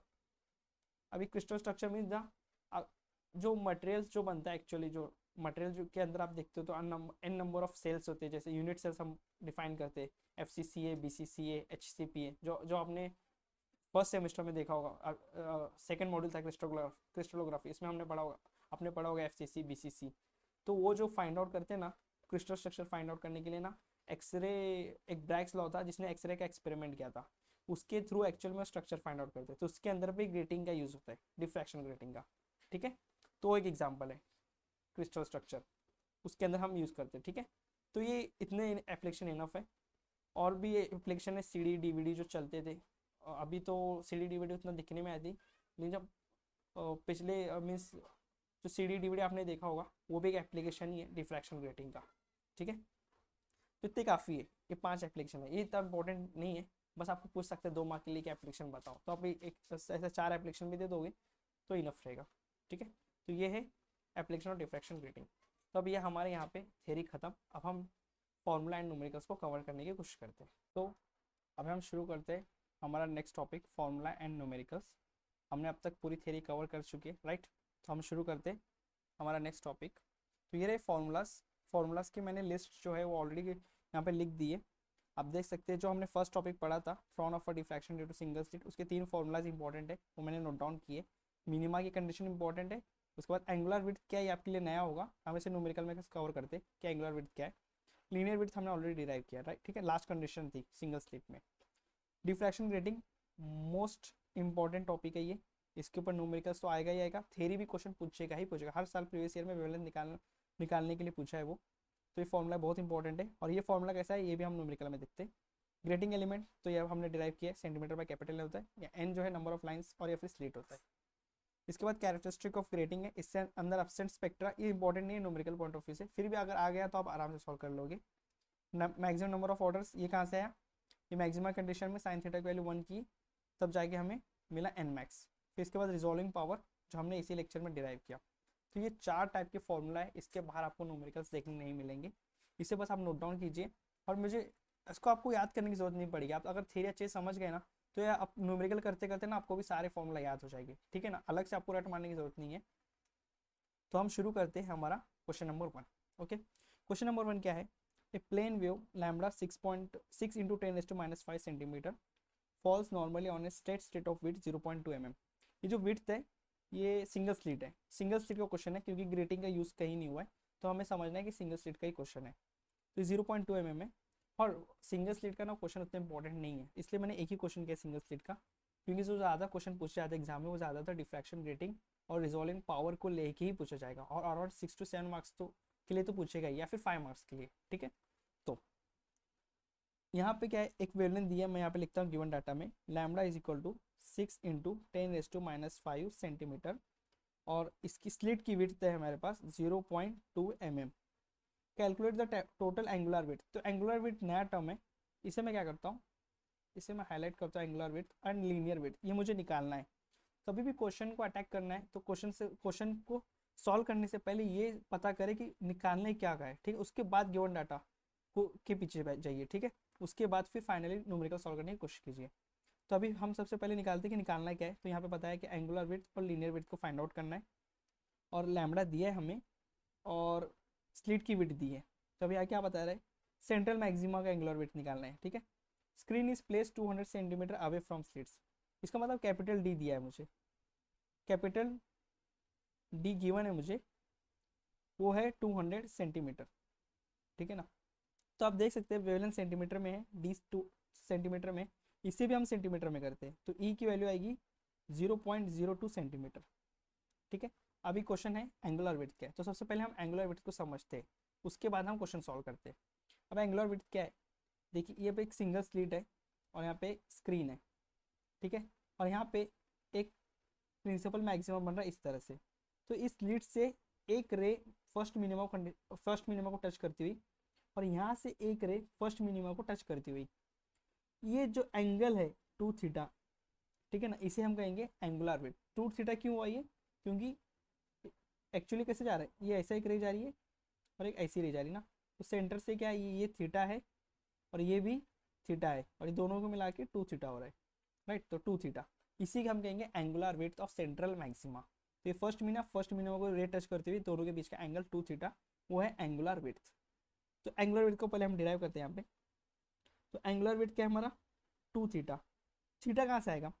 अभी क्रिस्टल स्ट्रक्चर मीन जो मटेरियल्स जो बनता है एक्चुअली, जो मटेरियल जो के अंदर आप देखते हो तो एन नंबर ऑफ सेल्स होते हैं, जैसे यूनिट सेल्स हम डिफाइन करते हैं, FCCA, BCCA, HCPA, जो आपने फर्स्ट सेमेस्टर में देखा होगा। सेकंड मॉड्यूल था क्रिस्टलोग्राफी, इसमें हमने पढ़ा होगा, आपने पढ़ा होगा FCC, BCC। तो वो जो फाइंड आउट करते हैं ना, क्रिस्टल स्ट्रक्चर फाइंड आउट करने के लिए ना, एक्सरे, एक ब्रैग्स लॉ था जिसने एक्सरे का एक्सपेरिमेंट किया था, उसके थ्रू एक्चुअल में स्ट्रक्चर फाइंड आउट करते हैं। तो उसके अंदर भी ग्रेटिंग का यूज होता है, डिफ्रैक्शन ग्रेटिंग का। ठीक है, तो एक एग्जाम्पल है क्रिस्टल स्ट्रक्चर, उसके अंदर हम यूज़ करते हैं। ठीक है, तो ये इतने एप्लीकेशन इनफ है। और भी ये एप्लीकेशन है CD DVD जो चलते थे, अभी तो CD DVD उतना दिखने में आती, लेकिन जब पिछले मीन्स जो CD DVD आपने देखा होगा वो भी एक एप्लीकेशन ही है डिफ्रैक्शन ग्रेटिंग का। ठीक है, तो इतने काफ़ी है, ये 5 एप्लीकेशन है, ये इतना इंपॉर्टेंट नहीं है, बस आपको पूछ सकते हैं 2 मार्क के लिए कि एप्लीकेशन बताओ, तो आप एक ऐसे 4 एप्लीकेशन भी दे दोगे तो इनफ रहेगा। ठीक है, तो ये है एप्लीकेशन ऑफ डिफ्रैक्शन ग्रेटिंग। तो अब ये हमारे यहाँ पे थ्योरी खत्म, अब हम फॉर्मूला एंड न्यूमेरिकल्स को कवर करने की कोशिश करते हैं। तो अब हम शुरू करते हैं हमारा next topic, formula and numericals. हमने अब तक पूरी थ्योरी कवर कर चुकी है, राइट। तो हम शुरू करते हैं हमारा नेक्स्ट टॉपिक। तो ये रहे फार्मूलाज की मैंने लिस्ट जो है वो ऑलरेडी यहाँ पे लिख दी है। आप देख सकते हैं जो हमने फर्स्ट टॉपिक पढ़ा था, Fraunhofer diffraction due to single slit, उसके 3 फार्मूलाज इंपॉर्टेंट है, वो मैंने नोट डाउन किए। मिनिमा की कंडीशन इंपॉर्टेंट है, उसके बाद एंगुलर विड्थ क्या है, ये आपके लिए नया होगा, हम इसे न्यूमेरिकल में कवर करते हैं क्या एंगुलर विड्थ क्या है। लीनियर विड्थ हमने ऑलरेडी डिराइव किया, राइट। ठीक है, लास्ट कंडीशन थी सिंगल स्लिट में। Diffraction grating most important topic है ये, इसके ऊपर न्यूमेरिकल्स तो आएगा ही आएगा, थ्योरी भी क्वेश्चन पूछेगा ही पूछेगा, हर साल प्रीवियस ईयर में वेवलेंथ निकालने के लिए पूछा है वो। तो ये फॉर्मूला बहुत इंपॉर्टेंट है, और ये फॉर्मूला कैसा है ये भी हम न्यूमेरिकल में देखते हैं। ग्रेटिंग एलिमेंट तो ये हमने डिराइव किया है, सेंटीमीटर बाय कैपिटल होता है, या एन जो है नंबर ऑफ लाइंस, और या फिर स्लिट होता है। इसके बाद कैरेक्टरिस्टिक ऑफ ग्रेटिंग है, इससे अंदर एब्सेंट स्पेक्ट्रा, ये इंपॉर्टेंट नहीं है न्यूमेरिकल पॉइंट ऑफ व्यू से, फिर भी अगर आ गया तो आप आराम से सॉल्व कर लोगे। मैक्सिमम नंबर ऑफ ऑर्डर्स ये कहाँ से आया, ये मैक्सिमम कंडीशन में साइन थीटा की वैल्यू 1 की, तब जाके हमें मिला n मैक्स। फिर इसके बाद रिजॉल्विंग पावर जो हमने इसी लेक्चर में डिराइव किया। तो ये 4 टाइप के फॉर्मूला है, इसके बाहर आपको न्यूमेरिकल्स देखने नहीं मिलेंगे, इसे बस आप नोट डाउन कीजिए। और मुझे इसको आपको याद करने की जरूरत नहीं पड़ेगी, आप अगर थ्योरी अच्छे से समझ गए ना, तो यार आप न्यूमेरिकल करते करते ना आपको भी सारे फॉर्मूला याद हो जाएंगे। ठीक है ना, अलग से आपको रट मारने की जरूरत नहीं है। तो हम शुरू करते हैं हमारा question number 1। Okay, question number 1 क्या है, a plane wave lambda 6.6 into 10⁻⁵ centimetre falls normally on a state of width 0.2 mm। ये जो विड्थ है ये सिंगल स्लिट है, सिंगल स्लिट का क्वेश्चन है, क्योंकि ग्रेटिंग का यूज कहीं नहीं हुआ है, तो हमें समझना है कि सिंगल स्लिट का ही क्वेश्चन है। तो 0.2 mm है, और सिंगल स्लिट का ना क्वेश्चन उतना इंपॉर्टेंट नहीं है, इसलिए मैंने एक ही क्वेश्चन किया सिंगल स्लिट का, क्योंकि जो ज़्यादा क्वेश्चन पूछे जाते हैं एग्जाम में वो ज़्यादातर डिफ्रैक्शन ग्रेटिंग और रिजॉल्विंग पावर को लेके ही पूछा जाएगा, और अराउंड 6 to 7 मार्क्स तो के लिए तो पूछेगा ही, या फिर 5 मार्क्स के लिए। ठीक है, तो यहाँ पे क्या है, एक वेवलेंथ दिया है, मैं यहाँ पे लिखता हूँ गिवन डाटा में, lambda is equal to 6 into 10⁻⁵ centimetre, और इसकी स्लिट की विड्थ है हमारे पास 0.2 mm। Calculate the total angular width, तो एंगुलर विड्थ नया टर्म है, इसे मैं क्या करता हूँ, इसे मैं हाईलाइट करता हूँ, angular width and linear width, ये मुझे निकालना है। कभी भी क्वेश्चन को अटैक करना है तो क्वेश्चन को सॉल्व करने से पहले ये पता करें कि निकालने क्या का है, ठीक है, उसके बाद गिवन डाटा को के पीछे जाइए। ठीक है, उसके बाद फिर फाइनली न्यूमेरिकल सॉल्व करने की कोशिश कीजिए। तो अभी हम सबसे पहले निकालते हैं कि निकालना क्या है। तो यहाँ पे बताया कि एंगुलर विड्थ और लीनियर विड्थ को फाइंड आउट करना है, और लैम्बडा दिया है हमें, और स्लिट की विड्थ दी है। तो अभी यहाँ क्या बता रहा है, सेंट्रल मैक्सिमा का एंगुलर विड्थ निकालना है। ठीक है, screen is place 200 centimetre away from slits, इसका मतलब कैपिटल डी दिया है मुझे, कैपिटल डी गिवन है मुझे, वो है 200 सेंटीमीटर। ठीक है ना, तो आप देख सकते हैं वेवलेंथ सेंटीमीटर में है, डी 2 सेंटीमीटर में, इसे भी हम सेंटीमीटर में करते हैं, तो ई की वैल्यू आएगी 0.02 सेंटीमीटर। ठीक है, अभी क्वेश्चन है एंगुलर विड्थ क्या है, तो सबसे पहले हम एंगुलर विड्थ को समझते हैं, उसके बाद हम क्वेश्चन सॉल्व करते हैं। अब एंगुलर विड्थ क्या है, देखिए ये पे एक सिंगल स्लिट है, और यहाँ पे स्क्रीन है। ठीक है, और यहाँ पे एक प्रिंसिपल मैक्सिमम बन रहा है इस तरह से, तो इस स्लिट से एक रे फर्स्ट मिनिमम को टच करती हुई और यहाँ से एक रे फर्स्ट मिनिमा को टच करती हुई, ये जो एंगल है 2 थीटा, ठीक है ना, इसे हम कहेंगे एंगुलर विड्थ। 2 थीटा क्यों हुआ ये, क्योंकि एक्चुअली कैसे जा रहा है, ये ऐसा एक रे जा रही है और एक ऐसी रे जा रही है ना, तो सेंटर से क्या है, ये थीटा है और ये भी थीटा है, और ये दोनों को मिला के 2 थीटा हो रहा है, राइट। तो 2 थीटा, इसी का हम कहेंगे angular width of central maxima. तो ये फर्स्ट मिनिमा को रे टच करते हुए दोनों के बीच का एंगल 2 थीटा, वो है एंगुलर विड्थ। तो एंगुलर विड्थ को पहले हम डिराइव करते हैं यहाँ पे। तो एंगुलर विड्थ क्या है हमारा, 2 थीटा। थीटा कहाँ से आएगा,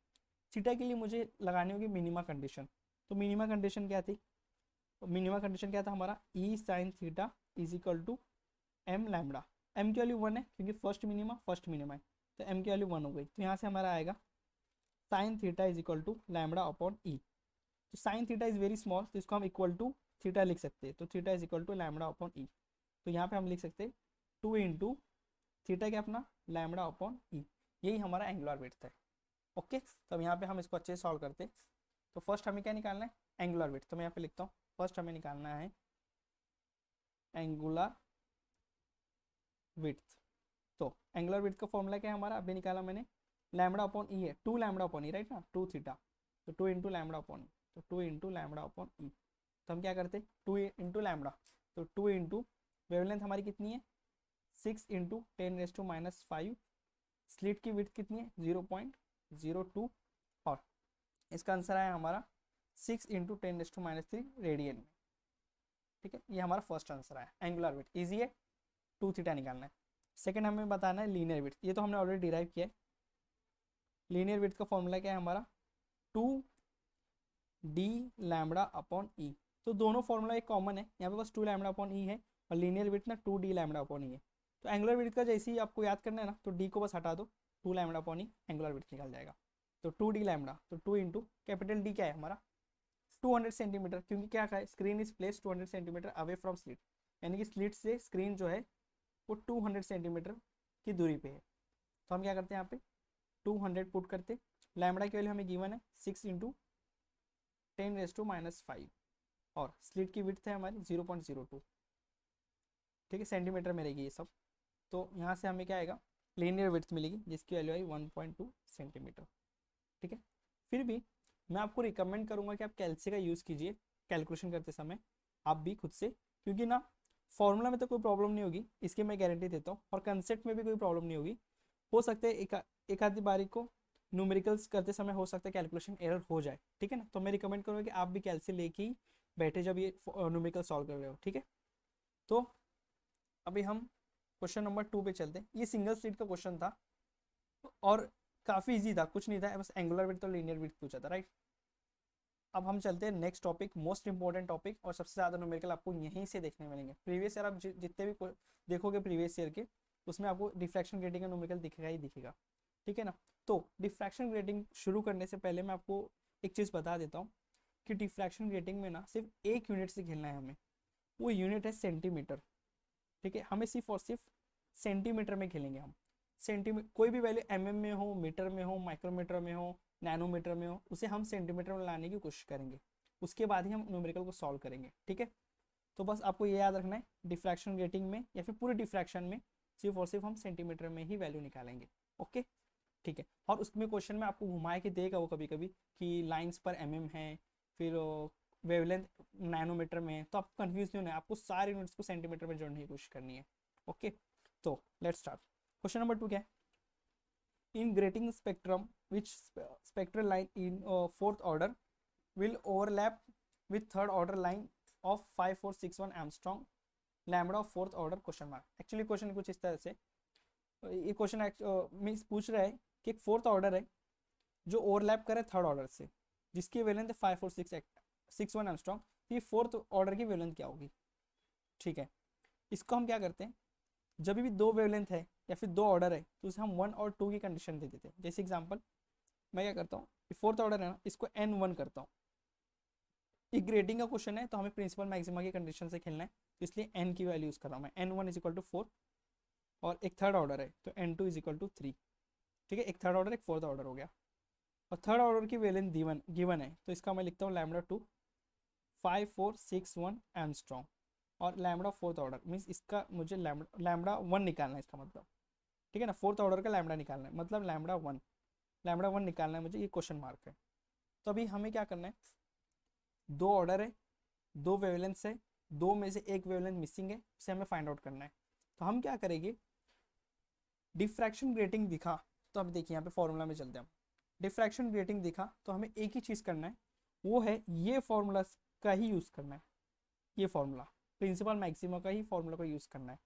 थीटा के लिए मुझे लगानी होगी मिनिमा कंडीशन। तो मिनिमा कंडीशन क्या थी, तो मिनिमा कंडीशन क्या था हमारा, E sine theta is equal to M lambda. M की वैल्यू 1 है क्योंकि फर्स्ट मिनिमा है, तो एम की वैल्यू 1 हो गई। तो यहाँ से हमारा आएगा sine theta is equal to lambda upon E. तो sine theta is very small, तो इसको हम इक्वल टू थीटा लिख सकते हैं। तो theta is equal to lambda upon E. तो यहाँ पे हम लिख सकते हैं 2 इंटू थीटा क्या अपना, लैम्बडा अपॉन ई। यही हमारा एंगुलर विड्थ है। ओके, तो अब यहाँ पे हम इसको अच्छे से सॉल्व करते हैं। तो फर्स्ट हमें क्या निकालना है, एंगुलर विड्थ। तो मैं यहाँ पे लिखता हूँ, फर्स्ट हमें निकालना है एंगुलर विड्थ। तो एंगुलर विड्थ का फॉर्मूला क्या है हमारा, अभी निकाला मैंने, लैम्बडा अपॉन ई है, 2 लैम्बडा अपॉन ई, राइट ना, 2 थीटा। तो 2 इंटू लैम्बडा अपॉन ई, तो 2 इंटू लैम्बडा अपॉन ई। तो हम क्या करते हैं, 2 इंटू लैम्बडा, तो 2 इंटू वेवलेंथ हमारी कितनी है, 6 इंटू 10⁻⁵। स्लिट की विड्थ कितनी है, 0.02, और इसका आंसर आया हमारा 6 इंटू 10⁻³ रेडियन में। ठीक है, ये हमारा फर्स्ट आंसर आया, एंगुलर विड्थ इजी है, 2 थीटा निकालना है। सेकंड हमें बताना है लीनियर विड्थ, ये तो हमने ऑलरेडी डिराइव किया है। लीनियर विड्थ का फॉर्मूला क्या है हमारा, 2d लैम्बडा अपॉन ई। तो दोनों फॉर्मूला एक कॉमन है, यहाँ पे बस 2 लैम्बडा अपॉन ई है, और लीनियर विड्थ ना 2d लैम्बडा अपॉन ई है। तो एंगुलर विड्थ का जैसे ही आपको याद करना है ना, तो d को बस हटा दो, 2 लैम्बडा अपॉन ई, एंगुलर विड्थ निकल जाएगा। तो 2d लैम्बडा, तो 2 इंटू कैपिटल D क्या है हमारा, 200 सेंटीमीटर, क्योंकि क्या है, screen is place 200 centimetre away from slit, यानी कि स्लिट से स्क्रीन जो है वो 200 सेंटीमीटर की दूरी पे है। तो हम क्या करते हैं यहाँ पे 200 पुट करते, लैम्बडा की वैल्यू हमें गिवन है 6 इंटू 10⁻⁵, और स्लिट की विड्थ है हमारी 0.02, ठीक है, सेंटीमीटर में रहेगी ये सब। तो यहाँ से हमें क्या आएगा, लीनियर विड्थ मिलेगी जिसकी वैल्यू आई 1.2 सेंटीमीटर। ठीक है, फिर भी मैं आपको रिकमेंड करूँगा कि आप कैलसी का यूज़ कीजिए कैलकुलेशन करते समय, आप भी खुद से, क्योंकि ना फॉर्मूला में तो कोई प्रॉब्लम नहीं होगी, इसकी मैं गारंटी देता हूँ, और कंसेप्ट में भी कोई प्रॉब्लम नहीं होगी। हो सकता है एक आधी बारी को न्यूमेरिकल्स करते समय हो सकता है कैलकुलेशन एरर हो जाए, ठीक है ना। तो मैं रिकमेंड करूँगा कि आप भी कैलसी लेके ही बैठे जब ये न्यूमेरिकल सॉल्व कर रहे हो, ठीक है। तो अभी हम क्वेश्चन नंबर 2 पे चलते हैं। ये सिंगल स्लिट का क्वेश्चन था और काफ़ी इजी था, कुछ नहीं था, बस एंगुलर विड्थ और लीनियर विड्थ पूछा था, राइट। अब हम चलते हैं next topic, most important topic, और सबसे ज़्यादा न्यूमेरिकल आपको यहीं से देखने मिलेंगे। प्रीवियस ईयर आप जितने भी देखोगे प्रीवियस ईयर के, उसमें आपको डिफ्रैक्शन ग्रेटिंग का न्यूमेरिकल दिखेगा ही दिखेगा, ठीक है ना। तो डिफ्रैक्शन ग्रेटिंग शुरू करने से पहले मैं आपको एक चीज़ बता देता हूँ कि डिफ्रैक्शन ग्रेटिंग में ना सिर्फ एक यूनिट से खेलना है हमें, वो यूनिट है सेंटीमीटर, ठीक है। हमें सिर्फ और सिर्फ सेंटीमीटर में खेलेंगे हम। सेंटीमीटर, कोई भी वैल्यू mm में हो, मीटर में हो, माइक्रोमीटर में हो, नैनोमीटर में हो, उसे हम सेंटीमीटर में लाने की कोशिश करेंगे, उसके बाद ही हम न्यूमेरिकल को सॉल्व करेंगे, ठीक है। तो बस आपको ये याद रखना है, डिफ्रैक्शन ग्रेटिंग में या फिर पूरे डिफ्रैक्शन में सिर्फ और सिर्फ हम सेंटीमीटर में ही वैल्यू निकालेंगे, ओके, ठीक है। और उसमें क्वेश्चन में आपको घुमाए के देगा वो कभी कभी कि लाइन्स पर mm है, फिर वेवलेंथ नैनोमीटर में है, तो आपको कंफ्यूज नहीं होना है, आपको सारे यूनिट्स को सेंटीमीटर में जोड़ने की कोशिश करनी है, ओके। तो लेट्स स्टार्ट। क्वेश्चन नंबर 2 क्या है, in grating spectrum which spectral line in fourth order will overlap with third order line of 5461 Armstrong lambda of fourth order question mark। Actually question कुछ इस तरह से, ये क्वेश्चन मीन्स पूछ रहा है कि एक फोर्थ ऑर्डर है जो ओवरलैप करे थर्ड ऑर्डर से, जिसकी वेलेंथ है 5461 एंगस्ट्रॉम। ये फोर्थ ऑर्डर की वेलेंथ क्या होगी, ठीक है। इसको हम क्या करते हैं, जब भी दो वेवलेंथ है या फिर दो ऑर्डर है तो उसे हम 1 और 2 की कंडीशन दे देते हैं। जैसे एग्जांपल मैं क्या करता हूँ, फोर्थ ऑर्डर है ना, इसको N1 करता हूँ। एक ग्रेडिंग का क्वेश्चन है तो हमें प्रिंसिपल मैक्सिमा की कंडीशन से खेलना है, तो इसलिए n की वैल्यू यूज कर रहा हूँ मैं, N1 इज इक्वल टू 4, और एक थर्ड ऑर्डर है तो N2 इज इक्वल टू 3, ठीक है। एक थर्ड ऑर्डर एक फोर्थ ऑर्डर हो गया, और थर्ड ऑर्डर की वेलेंथ गिवन है, तो इसका मैं लिखता हूँ लैम्डा 2 5461 एंगस्ट्रॉम, और लैम्बडा फोर्थ ऑर्डर मीन्स इसका मुझे लैम्बडा वन निकालना है इसका मतलब, ठीक है ना, फोर्थ ऑर्डर का लैम्बडा निकालना है, मतलब लैम्बडा वन निकालना है मुझे, ये क्वेश्चन मार्क है। तो अभी हमें क्या करना है, दो ऑर्डर है, दो वेवलेंथ है, दो में से एक वेवलेंथ मिसिंग है, उसे हमें फाइंड आउट करना है। तो हम क्या करेंगे, डिफ्रैक्शन ग्रेटिंग दिखा, तो अब देखिए यहाँ पे फॉर्मूला में चलते हैं हम। डिफ्रैक्शन ग्रेटिंग दिखा तो हमें एक ही चीज़ करना है, वो है ये फॉर्मूला का ही यूज़ करना है, ये फॉर्मूला प्रिंसिपल मैक्सिमा का ही फॉर्मूला को यूज़ करना है,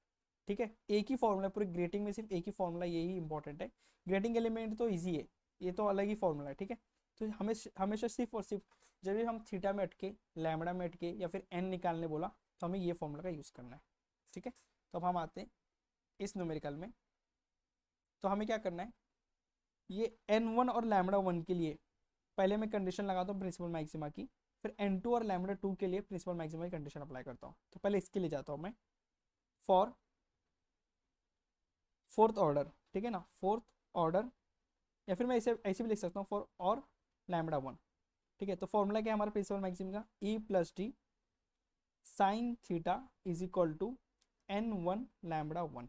ठीक है। एक ही फॉर्मूला, पूरी ग्रेटिंग में सिर्फ एक ही फॉर्मूला, यही इंपॉर्टेंट है। ग्रेटिंग एलिमेंट तो ईजी है, ये तो अलग ही फॉर्मूला है, ठीक है। तो हमें हमेशा सिर्फ और सिर्फ जब भी हम थीटा में अटके, लैम्बडा में अटके या फिर एन निकालने बोला, तो हमें ये फॉर्मूला का यूज़ करना है, ठीक है। तो अब हम आते हैं इस न्यूमेरिकल में। तो हमें क्या करना है, ये n1 और लैम्बडा वन के लिए पहले मैं कंडीशन लगाता हूँ प्रिंसिपल मैक्सिमा की, फिर n2 और लैम्बडा टू के लिए प्रिंसिपल मैक्सिमा की कंडीशन अप्लाई करता हूँ। तो पहले इसके लिए जाता हूँ मैं, फॉर फोर्थ ऑर्डर, ठीक है ना, फोर्थ ऑर्डर, या फिर मैं ऐसे ऐसे भी लिख सकता हूँ फॉर और लैम्बडा वन, ठीक है। तो फॉर्मूला क्या है हमारा प्रिंसिपल मैक्सिमम का, E plus D sine theta is equal to N one lambda one,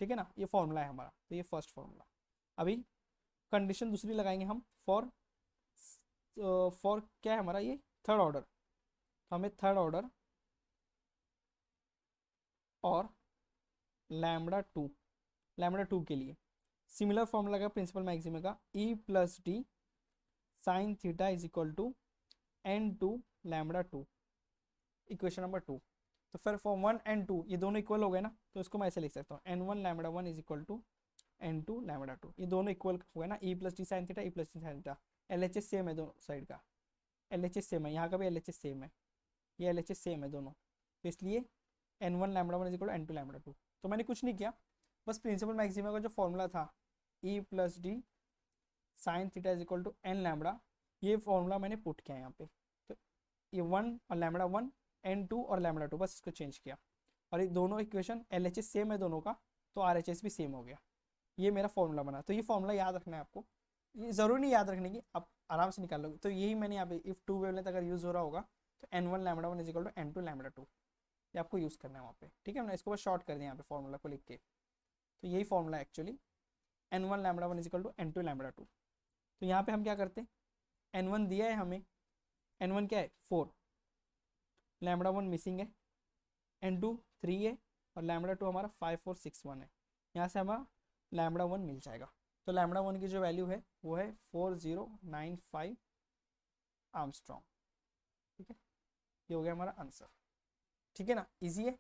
ठीक है ना, ये फॉर्मूला है हमारा। तो ये फर्स्ट फॉर्मूला। अभी कंडीशन दूसरी लगाएंगे हम, फॉर फॉर क्या है हमारा ये थर्ड ऑर्डर, तो हमें थर्ड ऑर्डर और लैम्बडा टू के लिए सिमिलर फॉर्मूला का प्रिंसिपल मैक्सिमम का, E plus D sine theta is equal to N two lambda two, equation number two. तो फिर फॉर वन एंड टू ये दोनों इक्वल हो गए ना, तो इसको मैं ऐसे लिख सकता हूँ, N one lambda one is equal to N two lambda two, ये दोनों इक्वल हो गए ना, E plus D sine theta, E plus D sine theta, L H S same है दोनों साइड का, एल एच एस सेम है, यहाँ का भी एल एच एस सेम है, ये एल एच एस सेम है दोनों, तो इसलिए N one lambda one is equal to N two lambda two. तो मैंने कुछ नहीं किया, बस प्रिंसिपल मैक्सिमम का जो फॉर्मूला था, E plus D sine theta is equal to N lambda, ये फॉर्मूला मैंने पुट किया यहाँ पे। तो ये वन और लैम्बडा वन, एन टू और लैम्बडा टू, बस इसको चेंज किया, और ये दोनों equation L H S same है दोनों का, तो आर एच एस भी सेम हो गया, ये मेरा फॉर्मूला बना। तो ये फॉर्मूला याद रखना है आपको, ये ज़रूरी नहीं याद रखने की, आप आराम से निकाल लोगे। तो यही मैंने यहाँ पे इफ टू वेवलेंथ अगर यूज़ हो रहा होगा, तो N one lambda one is equal to N two lambda two, ये आपको यूज़ करना है वहाँ पे, ठीक है। मैंने इसको बस शॉर्ट कर दिया यहाँ पे फॉर्मूला को लिख के, तो यही फॉर्मूला है actually, N one lambda one is equal to N two lambda two. तो यहाँ पे हम क्या करते हैं, एन वन दिया है हमें, एन वन क्या है फोर, लैम्बडा वन मिसिंग है, एन टू थ्री है, और लैम्बडा टू हमारा 5461 है, यहाँ से हमारा लैम्बडा वन मिल जाएगा। तो लैम्बडा वन की जो वैल्यू है वो है 4095 आर्मस्ट्रॉन्ग, ठीक है। ये हो गया हमारा आंसर, ठीक है ना, इजी है,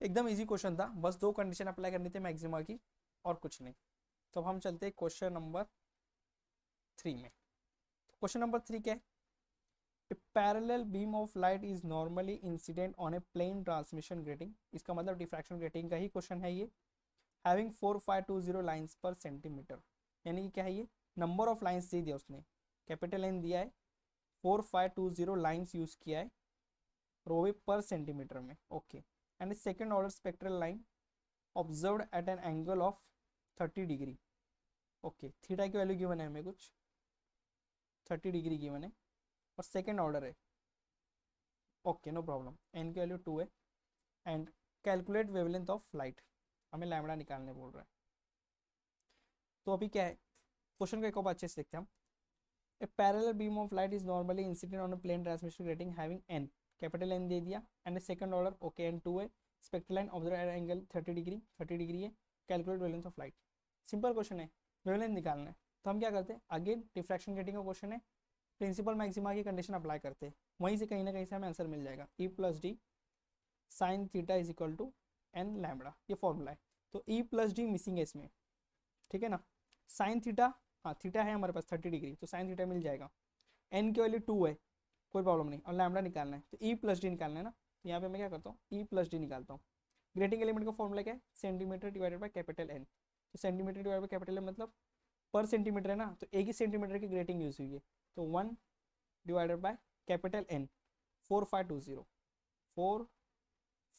एकदम इजी क्वेश्चन था, बस दो कंडीशन अप्लाई करनी थी मैक्सिमा की और कुछ नहीं। तो अब हम चलते हैं क्वेश्चन नंबर थ्री में। क्वेश्चन नंबर थ्री क्या है, A parallel beam of light is normally incident on a plane transmission grating, इसका मतलब डिफ्रैक्शन ग्रेटिंग का ही क्वेश्चन है ये, हैविंग 4520 लाइंस पर सेंटीमीटर, यानी कि क्या है ये, नंबर ऑफ लाइंस दे दिया उसने, कैपिटल एन दिया है, 4520 लाइंस यूज किया है रोवे पर सेंटीमीटर में, okay. And second order spectral line observed eight an angle of 30 degree, okay. Theta की वैल्यू गिवन है हमें कुछ 30 डिग्री गिवन है, और सेकेंड ऑर्डर है, ओके नो प्रॉब्लम, एन की वैल्यू 2 है, and calculate wavelength of light, हमें लैम्बडा निकालने बोल रहा है। तो अभी क्या है, क्वेश्चन को एक और अच्छे से देखते हैं हम। A parallel beam of light is normally incident on a plane transmission grating having N, capital N दे दिया, and second order okay N 2 है, spectral line observe at angle 30 degree है, calculate wavelength of light. Simple question है, wavelength निकालना है। तो हम क्या करते हैं, अगेन डिफ्रैक्शन ग्रेटिंग का क्वेश्चन है, प्रिंसिपल मैक्सिमा की कंडीशन अप्लाई करते हैं, वहीं से कहीं ना कहीं से हमें आंसर मिल जाएगा, E plus D sine theta is equal to N lambda, ये फॉर्मूला है। तो ई प्लस डी मिसिंग है इसमें, ठीक है ना, साइन थीटा, हाँ थीटा है हमारे पास 30 डिग्री, तो साइन थीटा मिल जाएगा, एन की वैल्यू 2 है, कोई प्रॉब्लम नहीं, और लैम्बडा निकालना है, तो ई प्लस डी निकालना है ना, तो यहाँ पे मैं क्या करता हूँ, ई प्लस डी निकालता हूँ। ग्रेटिंग एलिमेंट का फॉर्मूला क्या है, centimetre divided by capital N, तो centimetre divide by capital N मतलब पर सेंटीमीटर है ना, तो एक ही सेंटीमीटर की ग्रेटिंग यूज हुई है, तो 1 डिवाइडेड बाय कैपिटल एन 4520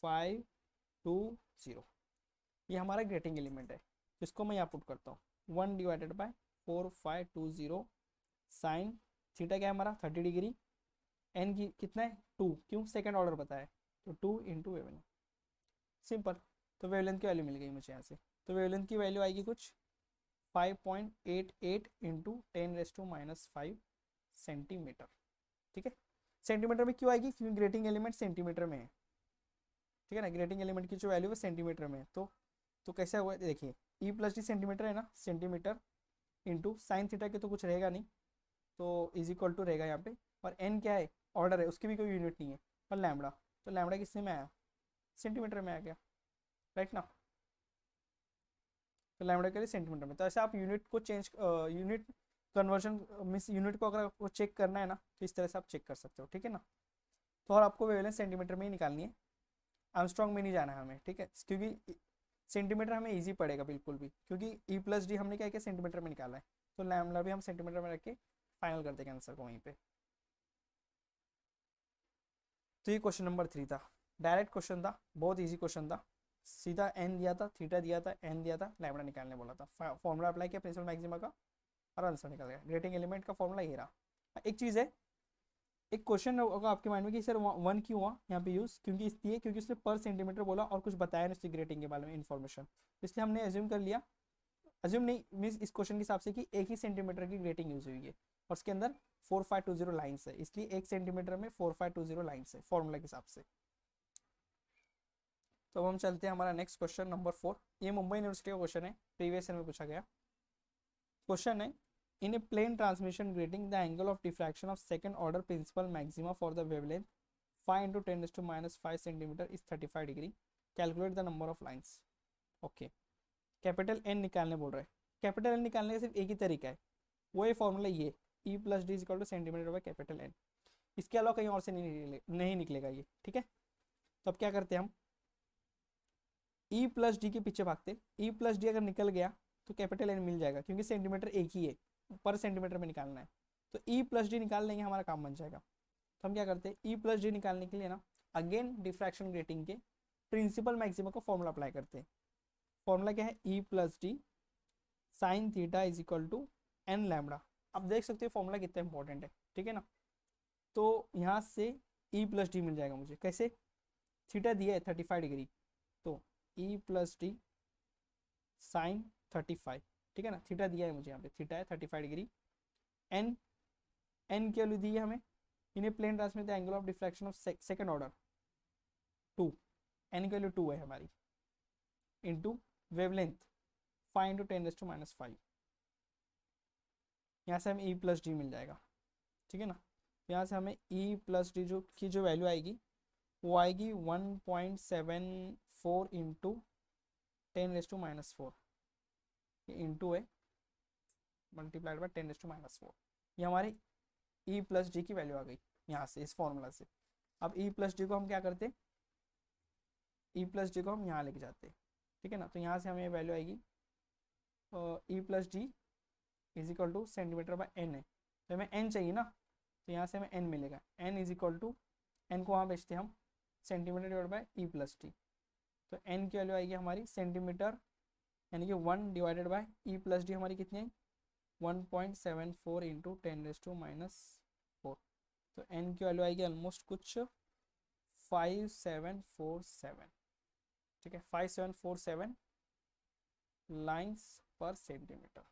4520, ये हमारा ग्रेटिंग एलिमेंट है, जिसको मैं यहाँ पुट करता हूँ, 1 डिवाइडेड बाय 4520 साइन थीटा क्या है हमारा 30 डिग्री, एन की कितना है 2, क्यों सेकेंड ऑर्डर बताया है, तो 2 इंटू वेवलेंथ, सिंपल। तो वेवलेंथ की वैल्यू मिल गई मुझे यहाँ से। तो वेवलेंथ की वैल्यू आएगी कुछ 5.88 इंटू 10⁻⁵ सेंटीमीटर। ठीक है, सेंटीमीटर में क्यों आएगी, क्योंकि ग्रेटिंग एलिमेंट सेंटीमीटर में है। ठीक है ना, ग्रेटिंग एलिमेंट की जो वैल्यू है सेंटीमीटर में है। तो कैसा हुआ देखिए, ई प्लस डी सेंटीमीटर है ना, सेंटीमीटर इंटू साइन थीटा के तो कुछ रहेगा नहीं, तो इज इक्वल टू रहेगा यहाँ पे। और एन क्या है, ऑर्डर है, उसकी भी कोई यूनिट नहीं है। और लैम्बडा, तो लैम्बडा किससे में आया, सेंटीमीटर में आ गया, राइट ना। तो लैम्बडा के लिए सेंटीमीटर में। तो ऐसे आप यूनिट को change, unit conversion means unit को अगर आपको चेक करना है ना, तो इस तरह से आप चेक कर सकते हो। ठीक है ना। तो और आपको वेवलेंथ सेंटीमीटर में ही निकालनी है, आर्मस्ट्रॉन्ग में नहीं जाना है हमें। ठीक है, क्योंकि सेंटीमीटर हमें इजी पड़ेगा बिल्कुल भी, क्योंकि ई प्लस डी हमने क्या किया, सेंटीमीटर में निकाला है। तो लैम्बडा भी हम सेंटीमीटर में रख के फाइनल कर देंगे आंसर को वहीं पे। तो ये क्वेश्चन नंबर 3 था, डायरेक्ट क्वेश्चन था, बहुत इजी क्वेश्चन था। सीधा एन दिया था, थीटा दिया था, एन दिया था, लैम्बडा निकालने बोला था, फॉर्मूला अप्लाई किया प्रिंसिपल मैक्सिमा का और आंसर निकल गया। ग्रेटिंग एलिमेंट का फॉर्मूला ये रहा। एक चीज़ है, एक क्वेश्चन होगा आपके माइंड में कि सर वन क्यों हुआ यहाँ पे यूज, क्योंकि इसलिए क्योंकि उसने पर सेंटीमीटर बोला और कुछ बताया नहीं उसकी ग्रेटिंग के बारे में इन्फॉर्मेशन, इसलिए हमने एज्यूम कर लिया। एज्यूम नहीं मीन्स इस क्वेश्चन के हिसाब से कि एक ही सेंटीमीटर की ग्रेटिंग यूज हुई है और उसके अंदर 4520 लाइन्स है, इसलिए 1 सेंटीमीटर में 4520 लाइन्स है फॉर्मूला के हिसाब से। तो अब हम चलते हैं हमारा नेक्स्ट क्वेश्चन नंबर 4। ये मुंबई यूनिवर्सिटी का क्वेश्चन है, प्रीवियस ईयर में पूछा गया क्वेश्चन है। In a plane transmission grating the angle of diffraction of second order principal maxima for the wavelength 5 into 10⁻⁵ centimetre is 35 degree, calculate the number of lines. Okay, capital N निकालने बोल रहे हैं। Capital N निकालने का सिर्फ एक ही तरीका है, वो ये फॉर्मूला ये E plus D equal to centimetre by capital N, इसके अलावा कहीं और से नहीं निकलेगा ये। ठीक है, तो अब क्या करते हैं हम, ई प्लस डी के पीछे भागते। ई प्लस डी अगर निकल गया तो कैपिटल एन मिल जाएगा, क्योंकि सेंटीमीटर एक ही है, पर सेंटीमीटर में निकालना है। तो ई प्लस डी निकाल लेंगे, हमारा काम बन जाएगा। तो हम क्या करते हैं, ई प्लस डी निकालने के लिए ना अगेन डिफ्रैक्शन ग्रेटिंग के प्रिंसिपल मैक्सिमा को फॉर्मूला अप्लाई करते हैं। फॉर्मूला क्या है, E plus D sine theta is equal to N lambda. अब देख सकते हो फॉर्मूला कितना इंपॉर्टेंट है। ठीक है ना, तो यहाँ से ई प्लस डी मिल जाएगा मुझे, कैसे, थीटा दिया है 35 डिग्री, तो ई प्लस डी साइन 35। ठीक है ना, थीटा दिया है मुझे, यहाँ पे थीटा है 35 डिग्री। एन, एन की वैल्यू दी है हमें, इन्हें plane transmit the angle of diffraction of second order 2, N की वैल्यू 2 है हमारी, इंटू वेवलेंथ 5 इंटू 10⁻⁵। यहाँ से हमें ई प्लस डी मिल जाएगा। ठीक है ना, यहाँ से हमें ई प्लस डी जो वैल्यू आएगी वो आएगी 1.74 इंटू 10⁻⁴, ये इंटू है मल्टीप्लाइड बाय 10⁻⁴। ये हमारी ई प्लस डी की वैल्यू आ गई यहाँ से, इस फॉर्मूला से। अब ई प्लस डी को हम क्या करते, ई प्लस डी को हम यहाँ लेके जाते। ठीक है ना, तो यहाँ से हमें वैल्यू आएगी E plus D is equal to centimetre by N है, तो हमें एन चाहिए ना, तो यहाँ से हमें एन मिलेगा। N is equal to, N को वहाँ बेचते हम centimetre divide by E plus T, तो एन की वैल्यू आएगी हमारी सेंटीमीटर, यानी कि 1 divided by E plus D हमारी कितनी है 1.74 इंटू 10⁻⁴। तो एन की वैल्यू आएगी ऑलमोस्ट कुछ 5747। ठीक है, 5747 लाइन्स पर सेंटीमीटर।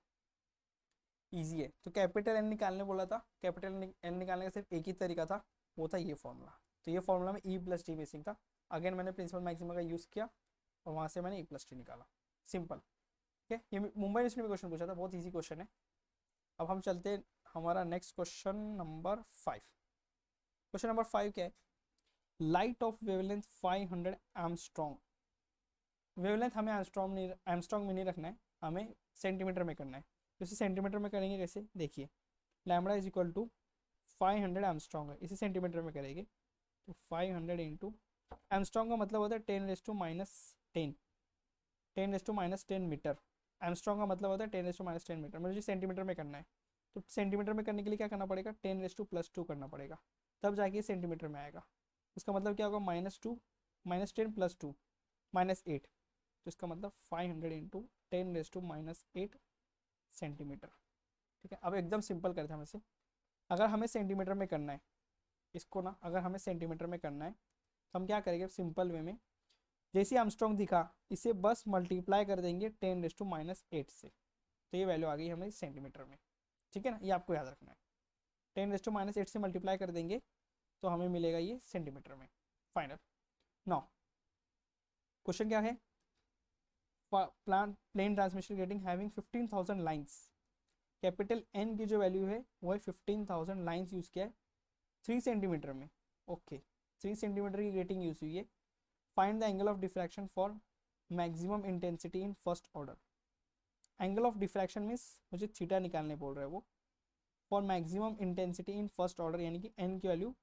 ईजी है। तो कैपिटल एन निकालने बोला था, कैपिटल एन निकालने का सिर्फ एक ही तरीका था, वो था ये फॉर्मूला। तो ये फॉर्मूला में ई प्लस टी बेसिक था। अगेन मैंने प्रिंसिपल मैक्सिमा का यूज़ किया और वहाँ से मैंने ई प्लस टी निकाला, सिंपल। ठीक है, ये मुंबई यूनिवर्सिटी में क्वेश्चन पूछा था, बहुत ईजी क्वेश्चन है। अब हम चलते हैं हमारा next question number 5। Question number 5 क्या है, light of wavelength 500 angstrom. Wavelength हमें एंगस्ट्रॉम में नहीं रखना है, हमें सेंटीमीटर में करना है। तो इसे सेंटीमीटर में करेंगे कैसे, देखिए lambda is equal to 500 angstrom है, इसे सेंटीमीटर में करेंगे तो 500 इंटू, एंगस्ट्रॉम का मतलब होता है 10⁻10 मीटर। एंगस्ट्रॉम का मतलब होता है 10⁻10 मीटर, मुझे सेंटीमीटर में करना है। तो सेंटीमीटर में करने के लिए क्या करना पड़ेगा, 10⁻+2 करना पड़ेगा, तब जाके सेंटीमीटर में आएगा। इसका मतलब क्या होगा, -2 -10 + 2 -8, तो इसका मतलब 500 इंटू 10⁻8 सेंटीमीटर। ठीक है, अब एकदम सिंपल करते हैं हम इसे। अगर हमें सेंटीमीटर में करना है इसको ना, अगर हमें सेंटीमीटर में करना है तो हम क्या करेंगे सिंपल वे में, जैसे आर्मस्ट्रॉन्ग दिखा इसे बस मल्टीप्लाई कर देंगे 10⁻⁸ से, तो ये वैल्यू आ गई हमारी सेंटीमीटर में। ठीक है ना, ये आपको याद रखना है। 10⁻⁸ से मल्टीप्लाई कर देंगे तो हमें मिलेगा ये सेंटीमीटर में। फाइनल। नाउ क्वेश्चन क्या है, plane transmission grating having 15,000 lines, capital N की जो वैल्यू है वो है 15,000 लाइन्स यूज किया है 3 सेंटीमीटर में। ओके 3 सेंटीमीटर की ग्रेटिंग यूज हुई है। Find the angle of diffraction for maximum intensity in first order. Angle of diffraction means मुझे थीटा निकालने बोल रहा है वो, for maximum intensity in first order, यानी कि एन की वैल्यू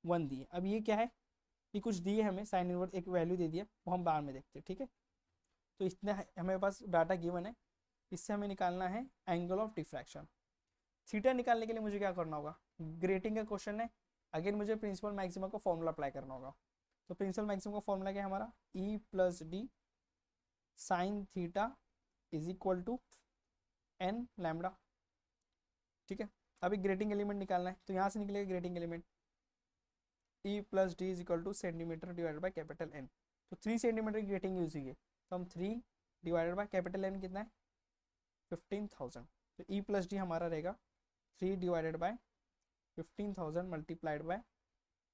1 दी है। अब ये क्या है, ये कुछ दिए हमें साइन इनवर्स एक वैल्यू दे दिया, वो हम बाद में देखते हैं। ठीक है, तो इतना हमारे पास डाटा गिवन है, इससे हमें निकालना है एंगल ऑफ डिफ्रैक्शन। थीटा निकालने के लिए मुझे क्या करना होगा, ग्रेटिंग का क्वेश्चन है, अगेन मुझे प्रिंसिपल मैक्सिमा का फॉर्मूला अप्लाई करना होगा। तो प्रिंसिपल मैक्सिमम का फॉर्मूला क्या है हमारा, E plus D sine theta is equal to N lambda. ठीक है, अभी ग्रेटिंग एलिमेंट निकालना है, तो यहाँ से निकलेगा grating element E plus D is equal to centimetre divided by capital N. तो 3 सेंटीमीटर की ग्रेटिंग यूज हुई है, तो हम 3 डिवाइडेड बाई कैपिटल एन कितना है 15,000, तो ई प्लस डी हमारा रहेगा 3 divided by 15,000 multiplied by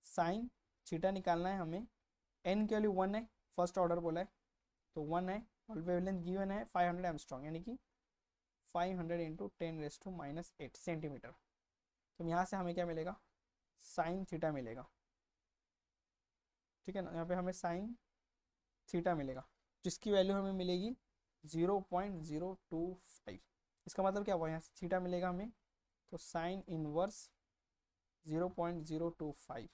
sine theta निकालना है हमें, एन की वैल्यू 1 है, फर्स्ट ऑर्डर बोला है तो 1 है, और वेवलेंथ गिवन है 500 एंगस्ट्रॉम, यानी कि 500 इंटू 10⁻⁸ सेंटीमीटर। तो यहाँ से हमें क्या मिलेगा, साइन थीटा मिलेगा। ठीक है ना, यहाँ पे हमें साइन थीटा मिलेगा, जिसकी वैल्यू हमें मिलेगी 0.025। इसका मतलब क्या हुआ, यहाँ से थीटा मिलेगा हमें, तो साइन इनवर्स 0.025,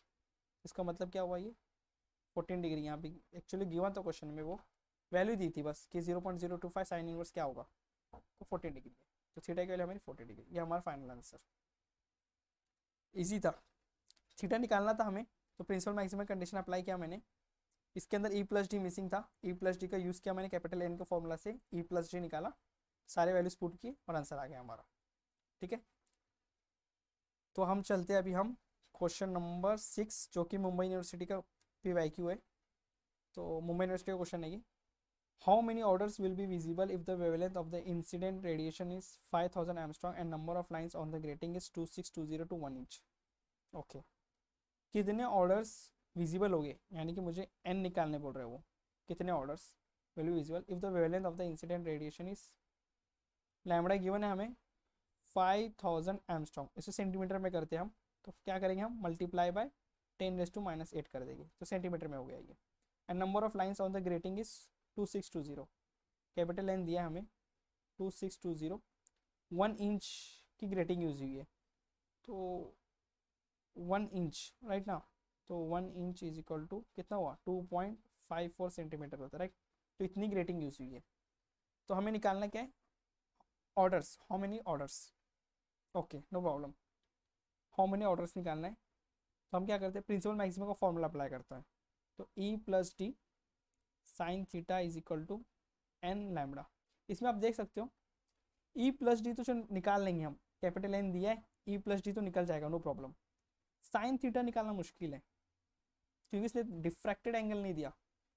इसका मतलब क्या हुआ, ये 14 डिग्री। यहाँ पे एक्चुअली गिवन तो क्वेश्चन में वो वैल्यू दी थी बस कि 0.025 साइन इनवर्स क्या होगा, तो 14 डिग्री है, तो थीटा की वैल्यू हमारी 14 डिग्री। ये हमारा फाइनल आंसर। इजी था, थीटा निकालना था हमें, तो प्रिंसिपल मैक्सिमम कंडीशन अप्लाई किया मैंने, इसके अंदर ई प्लस डी मिसिंग था, ई प्लस डी का यूज़ किया मैंने, कैपिटल एन के फॉर्मूला से ई प्लस डी निकाला, सारे वैल्यूज पुट किए और आंसर आ गया हमारा। ठीक है, तो हम चलते हैं अभी हम क्वेश्चन नंबर 6, जो कि मुंबई यूनिवर्सिटी का PYQ है। तो मुंबई यूनिवर्सिटी का क्वेश्चन है ये, how many orders will be visible if the wavelength of the incident radiation is 5000 angstrom and number of lines on the grating is 2620 to 1 inch. Okay, कितने orders visible हो गए, यानी कि मुझे एन निकालने बोल रहे हैं वो, कितने orders will be visible if the wavelength of the incident radiation is, lambda given है हमें 5000 एंगस्ट्रॉम, इसे सेंटीमीटर में करते हैं हम, तो क्या करेंगे हम मल्टीप्लाई बाय 10⁻⁸ कर देंगे, तो सेंटीमीटर में हो गया ये। And number of lines on the grating is 2620, capital N दिया हमें 2620, 1 इंच की ग्रेटिंग यूज हुई है, तो 1 इंच राइट ना, तो 1 इंच इज इक्वल टू कितना हुआ 2.54 सेंटीमीटर होता है राइट, तो इतनी ग्रेटिंग यूज हुई है। तो हमें निकालना क्या है, orders, how many orders. Okay no problem, how many orders निकालना है, तो हम क्या करते हैं प्रिंसिपल मैक्सिमम का फॉर्मूला अप्लाई करते हैं, तो E plus D sine theta is equal to N lambda. इसमें आप देख सकते हो ई प्लस डी तो निकाल लेंगे हम, कैपिटल एन दिया है, ई प्लस डी तो निकल जाएगा नो प्रॉब्लम। साइन थीटा निकालना मुश्किल है, क्योंकि इसलिए डिफ्रैक्टेड एंगल नहीं दिया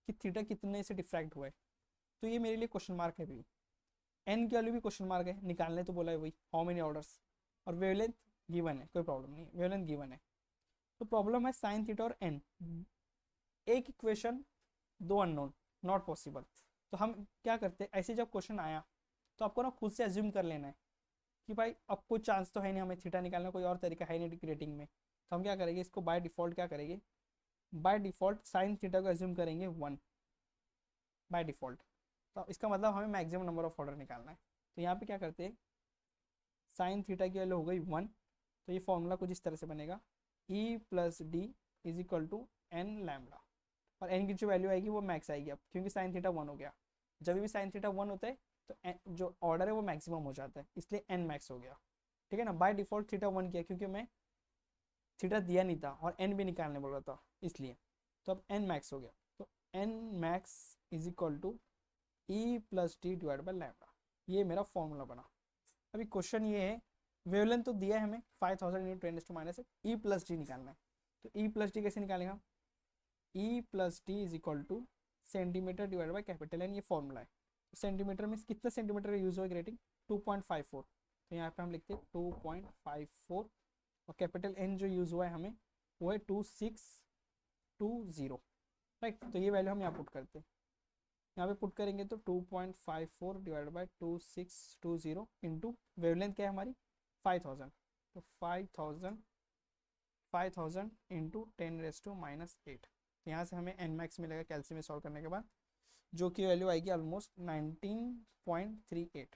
कि थीटा कितने से डिफ्रैक्ट हुआ है, तो ये मेरे लिए क्वेश्चन मार्क है भाई। एन की वैल्यू भी क्वेश्चन मार्क है, निकालने तो बोला है वही हाउ मेनी ऑर्डर्स, और वेवलेंथ गिवन है, कोई प्रॉब्लम नहीं, वेवलेंथ गिवन है। तो प्रॉब्लम है साइन थीटा और एन, एक इक्वेशन 2 अननोन, नॉट पॉसिबल। तो हम क्या करते हैं, ऐसे जब क्वेश्चन आया तो आपको ना खुद से अज्यूम कर लेना है कि भाई अब कोई चांस तो है नहीं हमें थीटा निकालने, कोई और तरीका है नहीं ग्रेटिंग में, तो हम क्या करेंगे, इसको बाय डिफ़ॉल्ट क्या करेंगे, बाय डिफ़ॉल्ट साइन थीटा को अज्यूम करेंगे 1 बाय डिफ़ॉल्ट। तो इसका मतलब हमें मैक्सिमम नंबर ऑफ ऑर्डर निकालना है, तो यहाँ पे क्या करते हैं, साइन थीटा की वैल्यू हो गई 1, तो ये फॉर्मूला कुछ इस तरह से बनेगा, E plus D is equal to N lambda, और एन की जो वैल्यू आएगी वो मैक्स आएगी अब, क्योंकि साइन थीटा 1 हो गया, जब भी साइन थीटा 1 होता है तो जो ऑर्डर है वो मैक्सिमम हो जाता है, इसलिए एन मैक्स हो गया। ठीक है ना, बाय डिफ़ॉल्ट थीटा 1 किया, क्योंकि मैं थीटा दिया नहीं था और एन भी निकालने बोल रहा था इसलिए, तो अब एन मैक्स हो गया, तो N max is equal to E plus D divide by lambda, ये मेरा फॉर्मूला बना। अभी क्वेश्चन ये है, वेवलेंथ तो दिया है हमें 5000 इंटू 10⁻⁸, ई प्लस डी निकालना है, तो ई प्लस डी कैसे निकालेगा, E plus D is equal to centimetre divide by capital N, ये फॉर्मूला है। तो सेंटीमीटर में कितना सेंटीमीटर यूज हुआ ग्रेटिंग, 2.54, तो यहाँ पे हम लिखते हैं 2.54, और कैपिटल एन जो यूज हुआ है हमें वो है 2620, राइट। तो ये वैल्यू हम यहाँ पुट करते हैं, यहाँ पे पुट करेंगे तो 2.54 डिवाइड बाई 2620 इंटू वेवलेंथ क्या है हमारी 5000, तो 5000 इंटू 10⁻⁻8, यहाँ से हमें एन मैक्स मिलेगा कैल्शियम में सॉल्व करने के बाद, जो कि वैल्यू आएगी ऑलमोस्ट 19.38।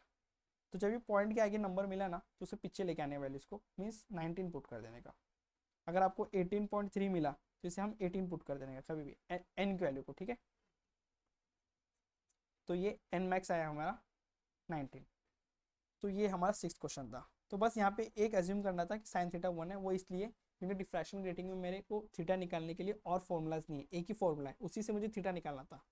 तो जब ये पॉइंट के आगे नंबर मिला ना तो उसे पीछे लेके आने वैल्यूज को, मीन्स 19 पुट कर देने का। अगर आपको 18.3 मिला तो इसे हम 18 पुट कर देने का कभी भी एन की वैल्यू को, ठीक है। तो ये एन मैक्स आया हमारा 19। तो ये हमारा 6th क्वेश्चन था। तो बस यहाँ पे एक एज्यूम करना था कि साइन थीटा 1 है, वो इसलिए क्योंकि डिफ्रैक्शन ग्रेटिंग में मेरे को थीटा निकालने के लिए और फॉर्मूलाज नहीं है, एक ही फॉर्मूला है, उसी से मुझे थीटा निकालना था।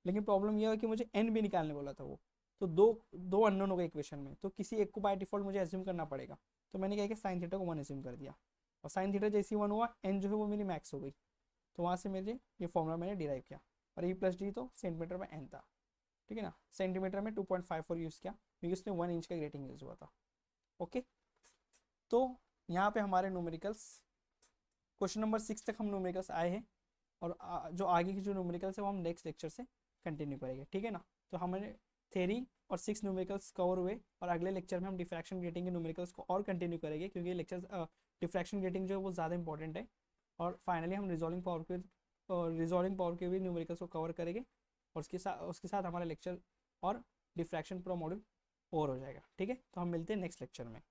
लेकिन प्रॉब्लम यह है कि मुझे एन भी निकालने बोला था वो, तो दो अननोन हो गए इक्वेशन में, तो किसी एक को बाय डिफॉल्ट मुझे एज्यूम करना पड़ेगा। तो मैंने क्या किया, साइन थीटा को 1 एज्यूम कर दिया, और साइन थीटा जैसी 1 हुआ एन जो है वो मेरी मैक्स हो गई, तो वहाँ से मुझे ये फॉर्मूला मैंने डिराइव किया। और ई प्लस डी तो सेंटीमीटर में एन था, ठीक है ना। सेंटीमीटर में 2.54 यूज़ किया क्योंकि उसने 1 इंच का ग्रेटिंग यूज़ हुआ था। ओके, तो यहाँ पे हमारे न्यूमेरिकल्स क्वेश्चन नंबर 6 तक हम न्यूमेरिकल्स आए हैं, और जो आगे की जो न्यूमेरिकल्स है वो हम नेक्स्ट लेक्चर से कंटिन्यू करेंगे, ठीक है ना। तो हमारे थ्योरी और 6 न्यूमेरिकल्स कवर हुए, और अगले लेक्चर में हम डिफ्रैक्शन ग्रेटिंग के न्यूमेरिकल्स को और कंटिन्यू करेंगे, क्योंकि ये लेक्चर डिफ्रैक्शन ग्रेटिंग जो है वो ज़्यादा इंपॉर्टेंट है। और फाइनली हम रिजॉल्विंग पावर के भी न्यूमेरिकल्स को कवर करेंगे, और उसके साथ हमारा लेक्चर और डिफ्रैक्शन पूरा मॉड्यूल ओवर हो जाएगा, ठीक है। तो हम मिलते हैं नेक्स्ट लेक्चर में।